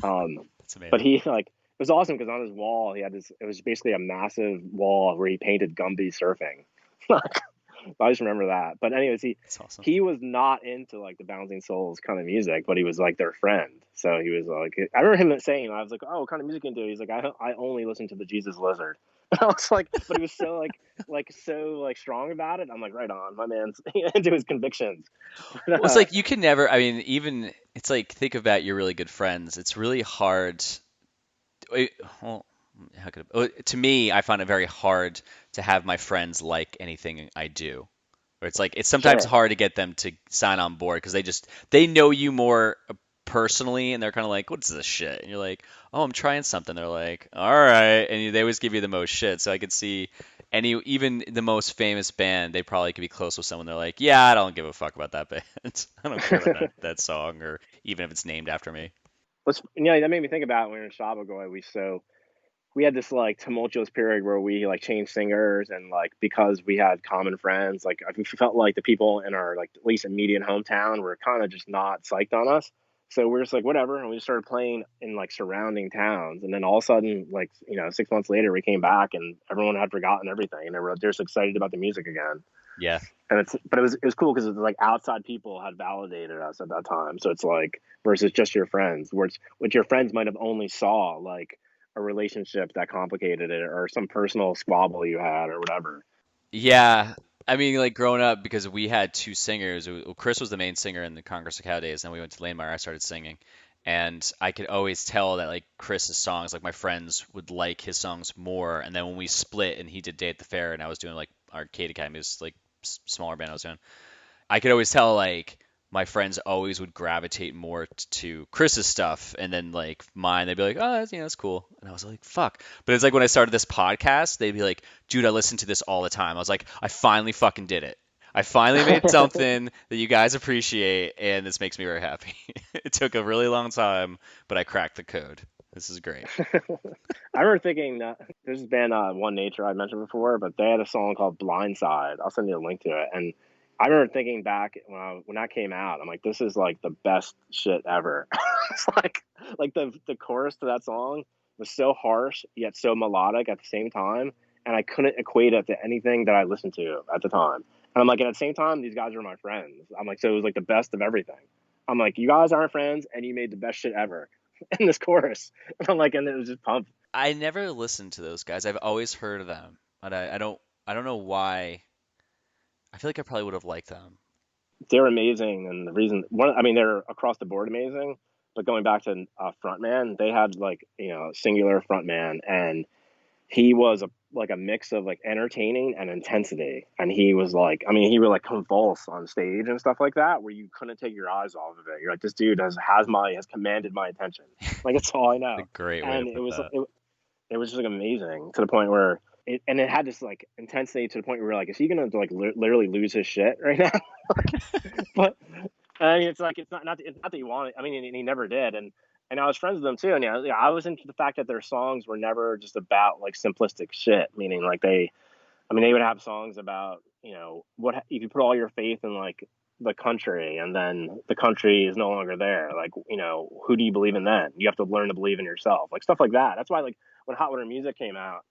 Speaker 1: Um,
Speaker 2: that's
Speaker 1: but
Speaker 2: amazing.
Speaker 1: he like it was awesome because on his wall he had this. It was basically a massive wall where he painted Gumby surfing. I just remember that. But anyways,
Speaker 2: That's awesome.
Speaker 1: he was not into like the Bouncing Souls kind of music, but he was like their friend. So he was like, I remember him saying, I was like, oh, what kind of music can you do? He's like, I only listen to the Jesus Lizard. And I was like, but he was so like strong about it. I'm like, right on, my man's into his convictions.
Speaker 2: Well,
Speaker 1: But,
Speaker 2: it's like you can never. I mean, even it's like think about your really good friends. It's really hard. Well, how could to me, I find it very hard to have my friends like anything I do. Or it's like it's sometimes
Speaker 1: sure.
Speaker 2: hard to get them to sign on board because they know you more personally and they're kind of like, what's this shit? And you're like, oh, I'm trying something. They're like, all right, and they always give you the most shit. So I could see even the most famous band, they probably could be close with someone. They're like, yeah, I don't give a fuck about that band. I don't care about that song or even if it's named after me.
Speaker 1: That made me think about when we were in Shabbagoy, we had this like tumultuous period where we like changed singers, and like because we had common friends, like I felt like the people in our like at least immediate hometown were kind of just not psyched on us. So we're just like whatever, and we just started playing in like surrounding towns, and then all of a sudden, like 6 months later, we came back and everyone had forgotten everything, and they were just excited about the music again.
Speaker 2: Yeah.
Speaker 1: And it was cool because it was like outside people had validated us at that time. So it's like versus just your friends, which your friends might have only saw like a relationship that complicated it or some personal squabble you had or whatever.
Speaker 2: Yeah, I mean, like growing up, because we had two singers. Chris was the main singer in the Congress of Cow days, and then we went to Lanemeyer. I started singing, and I could always tell that like Chris's songs, like my friends would like his songs more. And then when we split, and he did Day at the Fair, and I was doing like Arcade Academy, it was like smaller band I was doing. I could always tell like my friends always would gravitate more to Chris's stuff, and then like mine, they'd be like, "Oh, that's cool," and I was like, "Fuck!" But it's like when I started this podcast, they'd be like, "Dude, I listen to this all the time." I was like, "I finally fucking did it. I finally made something that you guys appreciate, and this makes me very happy." It took a really long time, but I cracked the code. This is great.
Speaker 1: I remember thinking that there's this band One Nature I mentioned before, but they had a song called Blindside. I'll send you a link to it. And I remember thinking back when that came out, I'm like, this is like the best shit ever. It's like the chorus to that song was so harsh yet so melodic at the same time, and I couldn't equate it to anything that I listened to at the time. And I'm like, and at the same time, these guys are my friends. I'm like, so it was like the best of everything. I'm like, you guys aren't friends, and you made the best shit ever in this chorus. And I'm like, and it was just pumped.
Speaker 2: I never listened to those guys. I've always heard of them, but I don't know why. I feel like I probably would have liked them.
Speaker 1: They're amazing, and the reason one, I mean, they're across the board amazing. But going back to frontman, they had like singular frontman, and he was like a mix of like entertaining and intensity. And he was like, I mean, he would like convulse on stage and stuff like that, where you couldn't take your eyes off of it. You're like, this dude has commanded my attention. Like it's all I
Speaker 2: A
Speaker 1: know.
Speaker 2: great way to
Speaker 1: And
Speaker 2: put that.
Speaker 1: it was just like amazing to the point where it had this like intensity to the point where we're like, is he gonna like literally lose his shit right now? But I mean, it's not that you want it. I mean, and he never did, and I was friends with them too. And I was into the fact that their songs were never just about like simplistic shit. Meaning, like I mean, they would have songs about what if you put all your faith in like the country, and then the country is no longer there. Like who do you believe in then? You have to learn to believe in yourself, like stuff like that. That's why like when Hot Water Music came out,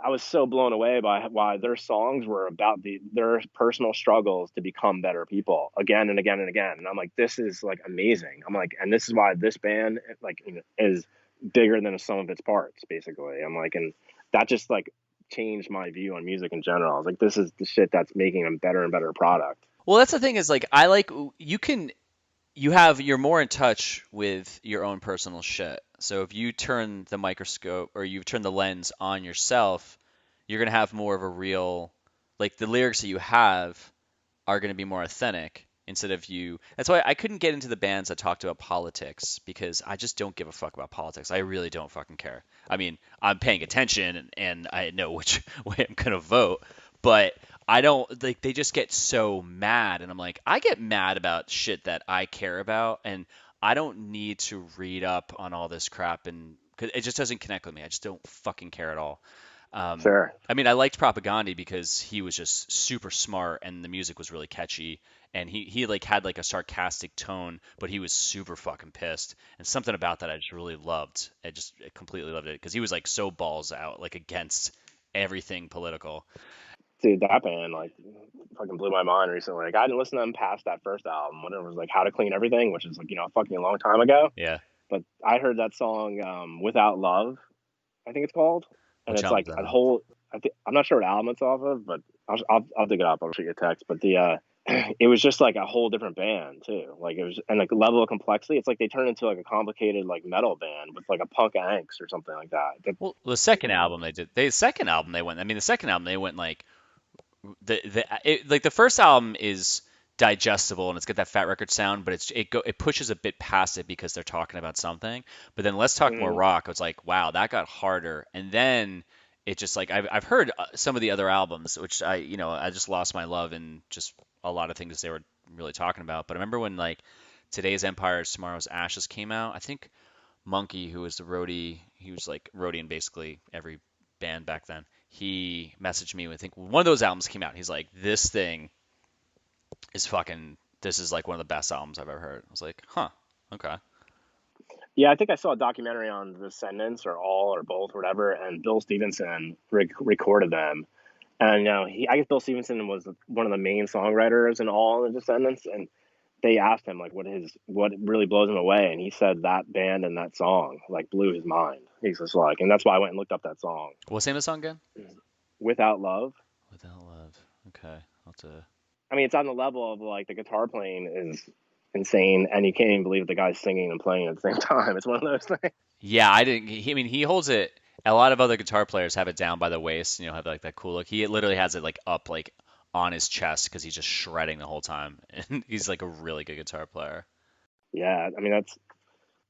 Speaker 1: I was so blown away by why their songs were about their personal struggles to become better people again and again and again. And I'm like, this is like amazing. I'm like, and this is why this band like is bigger than the sum of its parts, basically. I'm like, and that just like changed my view on music in general. I was like, this is the shit that's making a better and better product.
Speaker 2: Well, that's the thing is like I like you're more in touch with your own personal shit. So if you turn the microscope or you turn the lens on yourself, you're gonna have more of a real like the lyrics that you have are gonna be more authentic instead of you. That's why I couldn't get into the bands that talked about politics because I just don't give a fuck about politics. I really don't fucking care. I mean, I'm paying attention and I know which way I'm gonna vote, but I don't like they just get so mad and I'm like I get mad about shit that I care about and I don't need to read up on all this crap and 'cause it just doesn't connect with me. I just don't fucking care at all.
Speaker 1: Sure.
Speaker 2: I mean, I liked Propaganda because he was just super smart and the music was really catchy and he like had like a sarcastic tone, but he was super fucking pissed. And something about that I just really loved. I completely loved it because he was like so balls out, like against everything political.
Speaker 1: Dude, that band like fucking blew my mind recently. Like I didn't listen to them past that first album when it was like How to Clean Everything, which is like fucking a long time ago.
Speaker 2: Yeah.
Speaker 1: But I heard that song Without Love, I think it's called, and
Speaker 2: Which
Speaker 1: it's
Speaker 2: album's
Speaker 1: like
Speaker 2: that
Speaker 1: a
Speaker 2: on?
Speaker 1: whole. I'm not sure what album it's off of, but I'll dig it up. I'll shoot you a text. But the it was just like a whole different band too. Like it was, and like level of complexity. It's like they turned into like a complicated like metal band with like a punk angst or something like that.
Speaker 2: Well, the second album they did, the second album they went. I mean, the second album they went like like the first album is digestible and it's got that Fat Record sound, but it pushes a bit past it because they're talking about something. But then Let's Talk More
Speaker 1: Mm,
Speaker 2: Rock, it's like wow, that got harder, and then it just like I've heard some of the other albums, which I just lost my love in just a lot of things they were really talking about. But I remember when like Today's Empire, Tomorrow's Ashes came out. I think Monkey, who was the roadie, he was like roadie in basically every band back then. He messaged me when I think one of those albums came out. He's like, "This thing is fucking. This is like one of the best albums I've ever heard." I was like, "Huh, okay."
Speaker 1: Yeah, I think I saw a documentary on the Descendants or All or both or whatever, and Bill Stevenson recorded them. And I guess Bill Stevenson was one of the main songwriters in All the Descendants, and they asked him like what really blows him away, and he said that band and that song like blew his mind. He's just like, and that's why I went and looked up that song,
Speaker 2: What's the name of the song again?
Speaker 1: Without Love.
Speaker 2: Without Love. Okay, I'll have to.
Speaker 1: I mean, it's on the level of like the guitar playing is insane, and you can't even believe the guy's singing and playing at the same time. It's one of those things.
Speaker 2: Yeah, I didn't. I mean, he holds it. A lot of other guitar players have it down by the waist, have like that cool look. He literally has it like up like on his chest because he's just shredding the whole time, and he's like a really good guitar player.
Speaker 1: Yeah, I mean that's.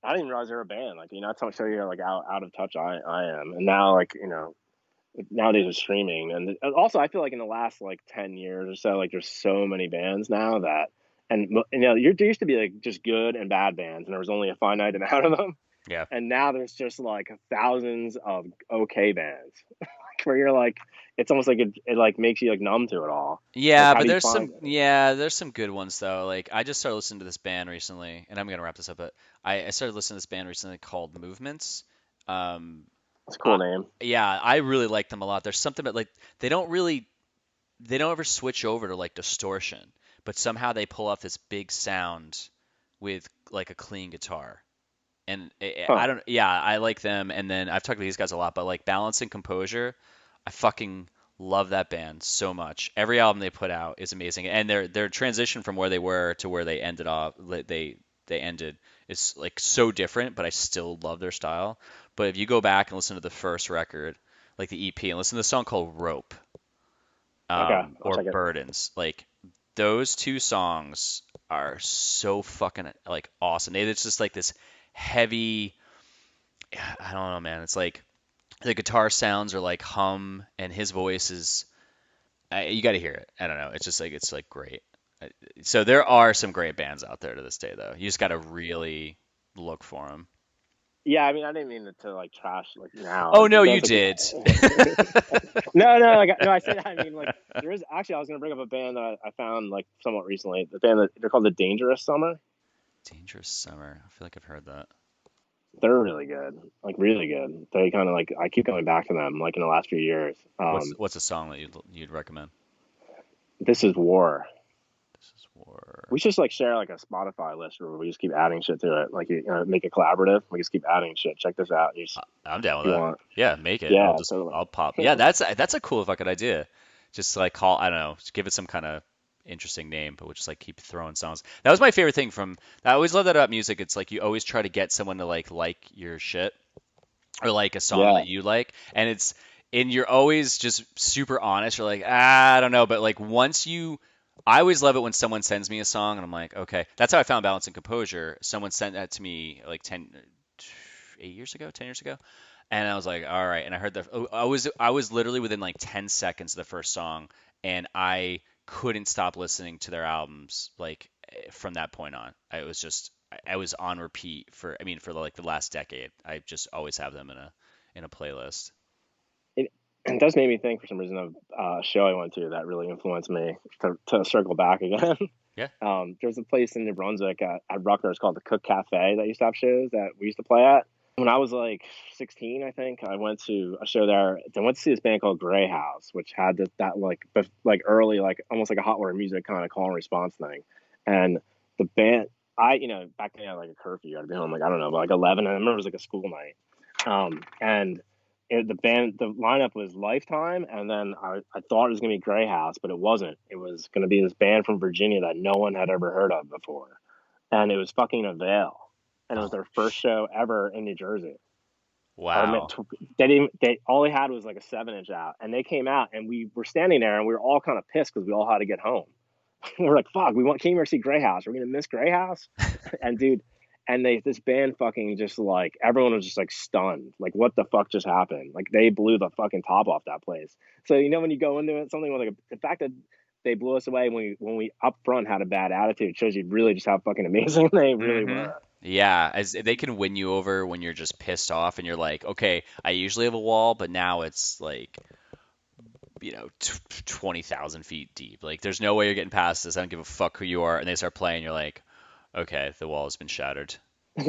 Speaker 1: I didn't even realize they were a band. Like, that's how much you're like out of touch I am. And now like nowadays with streaming, and also I feel like in the last like 10 years or so, like there's so many bands now that, and there used to be like just good and bad bands, and there was only a finite amount of them,
Speaker 2: Yeah.
Speaker 1: and now there's just like thousands of okay bands where you're like, it's almost like it like makes you like numb to it all. Like,
Speaker 2: Yeah,
Speaker 1: how
Speaker 2: but
Speaker 1: do you find it?
Speaker 2: there's some good ones though. Like I just started listening to this band recently, and I'm gonna wrap this up, but I started listening to this band recently called Movements. Um,
Speaker 1: It's a
Speaker 2: I,
Speaker 1: cool name.
Speaker 2: yeah, I really like them a lot. There's something about like they don't really they don't ever switch over to like distortion, but somehow they pull off this big sound with like a clean guitar. And
Speaker 1: Huh.
Speaker 2: I don't, yeah, I like them. And then I've talked to these guys a lot, but like Balance and Composure, I fucking love that band so much. Every album they put out is amazing, and their transition from where they were to where they ended off, they ended is like so different, but I still love their style. But if you go back and listen to the first record, like the EP, and listen to the song called Rope,
Speaker 1: Okay, I'll
Speaker 2: or
Speaker 1: check it.
Speaker 2: Burdens. Like those two songs are so fucking like awesome. It's just like this heavy. I don't know, man. It's like the guitar sounds are like hum, and his voice is. You got to hear it. I don't know. It's like great. So there are some great bands out there to this day, though. You just got to really look for them.
Speaker 1: Yeah, I mean, I didn't mean to like trash like now.
Speaker 2: Oh
Speaker 1: Like
Speaker 2: no,
Speaker 1: it
Speaker 2: you
Speaker 1: does like
Speaker 2: did.
Speaker 1: no, like no, I said I mean like there is actually I was gonna bring up a band that I found like somewhat recently. The band that they're called the Dangerous Summer.
Speaker 2: Dangerous Summer. I feel like I've heard that.
Speaker 1: They're really good, like really good. They kind of like I keep going back to them like in the last few years.
Speaker 2: What's a song that you'd recommend?
Speaker 1: This is War.
Speaker 2: This is War.
Speaker 1: We should just like share like a Spotify list where we just keep adding shit to it. Like make it collaborative. We just keep adding shit. Check this out.
Speaker 2: I'm down
Speaker 1: If
Speaker 2: with
Speaker 1: you
Speaker 2: that.
Speaker 1: want.
Speaker 2: Yeah, make it.
Speaker 1: Yeah, totally.
Speaker 2: I'll pop. Yeah, that's a cool fucking idea. Just like call, I don't know, just give it some kind of interesting name, but we'll just like keep throwing songs. That was my favorite thing from. I always love that about music. It's like you always try to get someone to like your shit or like a song
Speaker 1: Yeah.
Speaker 2: that you like, and you're always just super honest. You're like, I don't know, but like once you. I always love it when someone sends me a song and I'm like, okay, that's how I found Balance and Composure. Someone sent that to me like 8 years ago, 10 years ago. And I was like, all right. And I heard I was literally within like 10 seconds of the first song, and I couldn't stop listening to their albums like from that point on. I was on repeat for like the last decade. I just always have them in a playlist.
Speaker 1: It does make me think for some reason of a show I went to that really influenced me to circle back again.
Speaker 2: Yeah.
Speaker 1: There's a place in New Brunswick at Rutgers called the Cook Cafe that used to have shows that we used to play at. When I was like 16, I think I went to a show there. I went to see this band called Grey House, which had that like early like almost like a hot wire music kind of call and response thing. And the band, back then I had like a curfew. I'd be home like I don't know, like 11. And I remember it was like a school night. And the lineup was Lifetime, and then I thought it was gonna be Grey House, but it wasn't. It was gonna be this band from Virginia that no one had ever heard of before, and it was fucking Avail, and it was
Speaker 2: Oh,
Speaker 1: their first show ever in New Jersey. Or
Speaker 2: wow.
Speaker 1: they all they had was like a 7-inch out, and they came out, and we were standing there, and we were all kind of pissed because we all had to get home. We were like, "Fuck, came here to see Grey House. We're gonna miss Grey House," and dude. And this band fucking just like everyone was just like stunned, like what the fuck just happened? Like they blew the fucking top off that place. So when you go into it, something with like the fact that they blew us away when we up front had a bad attitude shows you really just how fucking amazing they really
Speaker 2: Hmm.
Speaker 1: were.
Speaker 2: Yeah, as they can win you over when you're just pissed off and you're like, okay, I usually have a wall, but now it's like, 20,000 feet deep. Like, there's no way you're getting past this. I don't give a fuck who you are. And they start playing, you're like, okay, the wall has been shattered.
Speaker 1: I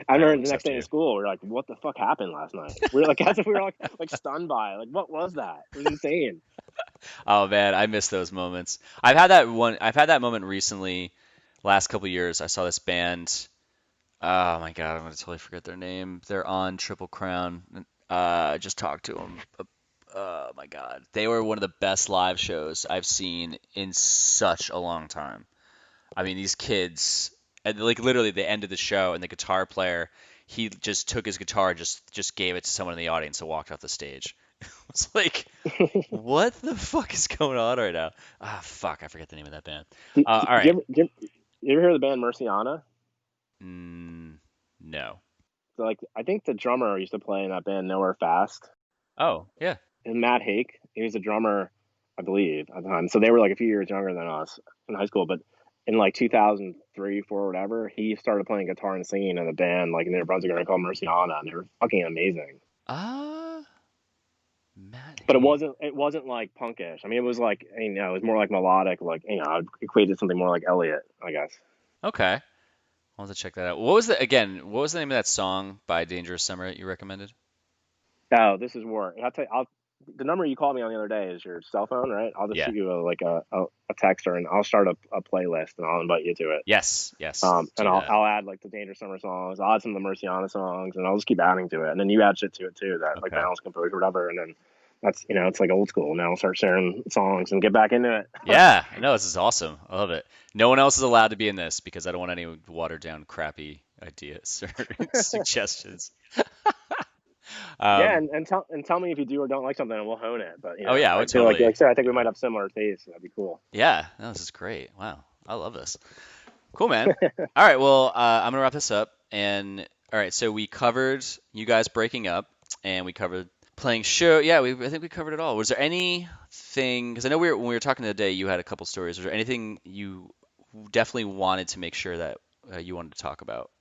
Speaker 2: I will
Speaker 1: remember the next
Speaker 2: accept
Speaker 1: day in
Speaker 2: you.
Speaker 1: school, we were like, "What the fuck happened last night?" We were like, as if we were like stunned by it. Like, what was that? It was insane.
Speaker 2: Oh man, I miss those moments. I've had that one. I've had that moment recently. Last couple years, I saw this band. Oh my God, I'm gonna totally forget their name. They're on Triple Crown. I just talked to them. Oh my God, they were one of the best live shows I've seen in such a long time. I mean, these kids, and like literally the end of the show, and the guitar player, he just took his guitar, just gave it to someone in the audience and walked off the stage. It's like, what the fuck is going on right now? Ah, fuck, I forget the name of that band. All right.
Speaker 1: You ever hear the band Merciana?
Speaker 2: Mm, no.
Speaker 1: So like, I think the drummer used to play in that band Nowhere Fast,
Speaker 2: Oh, yeah.
Speaker 1: and Matt Hake. He was a drummer, I believe, at the time. So they were like a few years younger than us in high school. But in like 2003, four, whatever, he started playing guitar and singing in a band like in New Brunswick area called Merciana, and they were fucking amazing.
Speaker 2: Uh, Matt
Speaker 1: But
Speaker 2: Haig.
Speaker 1: it wasn't like punkish. I mean, it was like, it was more like melodic, like, I'd equate it to something more like Elliot, I guess.
Speaker 2: Okay. I'll have to check that out. What was what was the name of that song by Dangerous Summer that you recommended?
Speaker 1: Oh, this is war. I'll tell you, the number you called me on the other day is your cell phone, right? I'll just
Speaker 2: Yeah.
Speaker 1: shoot you a text, or and I'll start a playlist, and I'll invite you to it.
Speaker 2: Yes, yes.
Speaker 1: And
Speaker 2: Do
Speaker 1: I'll
Speaker 2: that.
Speaker 1: I'll add like the Dangerous Summer songs. I'll add some of the Merciana songs, and I'll just keep adding to it. And then you add shit to it too, that like
Speaker 2: Okay.
Speaker 1: balance compose or whatever. And then that's it's like old school. Now I'll start sharing songs and get back into it.
Speaker 2: Yeah, no, this is awesome. I love it. No one else is allowed to be in this because I don't want any watered down, crappy ideas or suggestions.
Speaker 1: Yeah,
Speaker 2: Um,
Speaker 1: and tell me if you do or don't like something, and we'll hone it. But
Speaker 2: oh yeah, I
Speaker 1: I
Speaker 2: would
Speaker 1: feel like
Speaker 2: totally.
Speaker 1: I said, I think we might have similar tastes. So that'd be cool.
Speaker 2: Yeah, no, this is great. Wow, I love this. Cool, man. All right, well, I'm gonna wrap this up. And all right, so we covered you guys breaking up, and we covered playing show. Yeah, I think we covered it all. Was there anything? Because I know when we were talking today, you had a couple stories. Was there anything you definitely wanted to make sure that you wanted to talk about?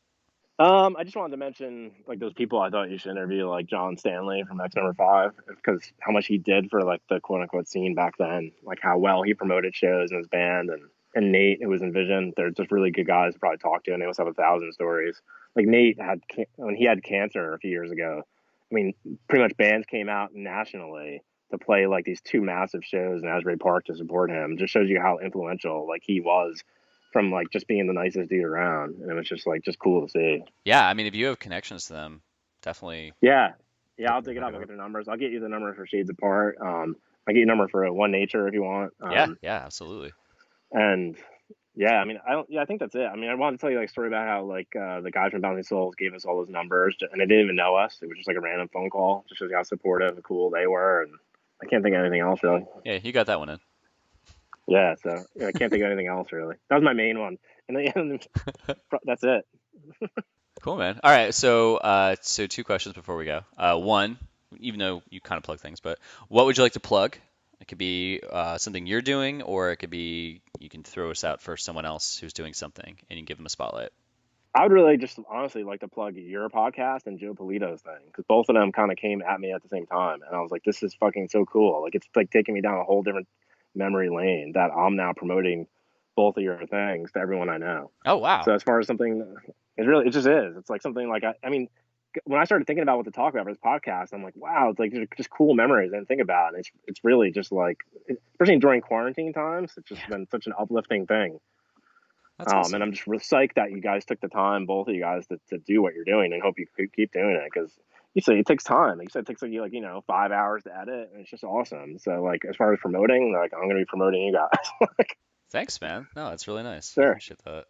Speaker 1: I just wanted to mention like those people I thought you should interview, like John Stanley from X Number Five, because how much he did for like the quote unquote scene back then, like how well he promoted shows in his band, and Nate, who was in Vision. They're just really good guys to probably talk to, and they must have 1,000 stories. Like Nate had when he had cancer a few years ago. I mean, pretty much bands came out nationally to play like these two massive shows in Asbury Park to support him. Just shows you how influential like he was, from like just being the nicest dude around, and it was just like just cool to see.
Speaker 2: Yeah, I mean, if you have connections to them, definitely
Speaker 1: Yeah, yeah,
Speaker 2: look,
Speaker 1: I'll dig it
Speaker 2: look
Speaker 1: up.
Speaker 2: it
Speaker 1: I'll get
Speaker 2: up.
Speaker 1: their numbers. I'll get you the number for Shades Apart. I'll get you a number for One Nature if you want.
Speaker 2: Yeah, yeah, absolutely.
Speaker 1: And yeah, I mean, I don't. Yeah, I think that's it. I mean, I wanted to tell you like a story about how like the guys from Bounty Souls gave us all those numbers, and they didn't even know us. It was just like a random phone call. Just shows you how supportive and cool they were. And I can't think of anything else really.
Speaker 2: Yeah, you got that one in.
Speaker 1: Yeah, so I can't think of anything else really. That was my main one. And then that's it.
Speaker 2: Cool, man. All right, so two questions before we go. One, even though you kind of plug things, but what would you like to plug? It could be something you're doing, or it could be you can throw us out for someone else who's doing something, and you give them a spotlight.
Speaker 1: I would really just honestly like to plug your podcast and Joe Pulito's thing, because both of them kind of came at me at the same time, and I was like, "This is fucking so cool!" Like it's like taking me down a whole different memory lane that I'm now promoting both of your things to everyone I know.
Speaker 2: Oh, wow.
Speaker 1: So as far as something, it just is. It's like something like I mean, when I started thinking about what to talk about for this podcast, I'm like, wow, it's like just cool memories I didn't think about, and it's really just like, especially during quarantine times, it's just
Speaker 2: Yeah,
Speaker 1: been such an uplifting thing.
Speaker 2: that's
Speaker 1: And
Speaker 2: awesome.
Speaker 1: I'm just real psyched that you guys took the time, both of you guys, to do what you're doing, and hope you keep doing it, because you say it takes time. Like you said, it takes like 5 hours to edit, and it's just awesome. So like as far as promoting, like I'm gonna be promoting you guys.
Speaker 2: Thanks, man. No, that's really nice. I
Speaker 1: Sure.
Speaker 2: appreciate that.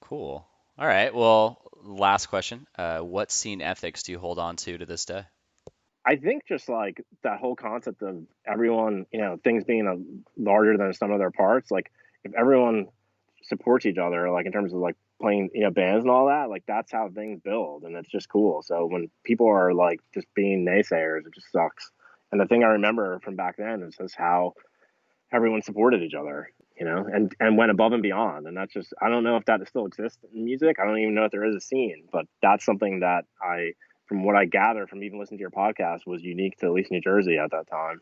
Speaker 2: Cool. All right. Well, last question. What scene ethics do you hold on to this day?
Speaker 1: I think just like that whole concept of everyone, things being larger than the sum of their parts. Like if everyone supports each other, like in terms of like playing, bands and all that, like that's how things build, and it's just cool. So when people are like just being naysayers, it just sucks. And the thing I remember from back then is just how everyone supported each other. and went above and beyond. And that's just, I don't know if that still exists in music. I don't even know if there is a scene, but that's something that from what I gather from even listening to your podcast, was unique to at least New Jersey at that time.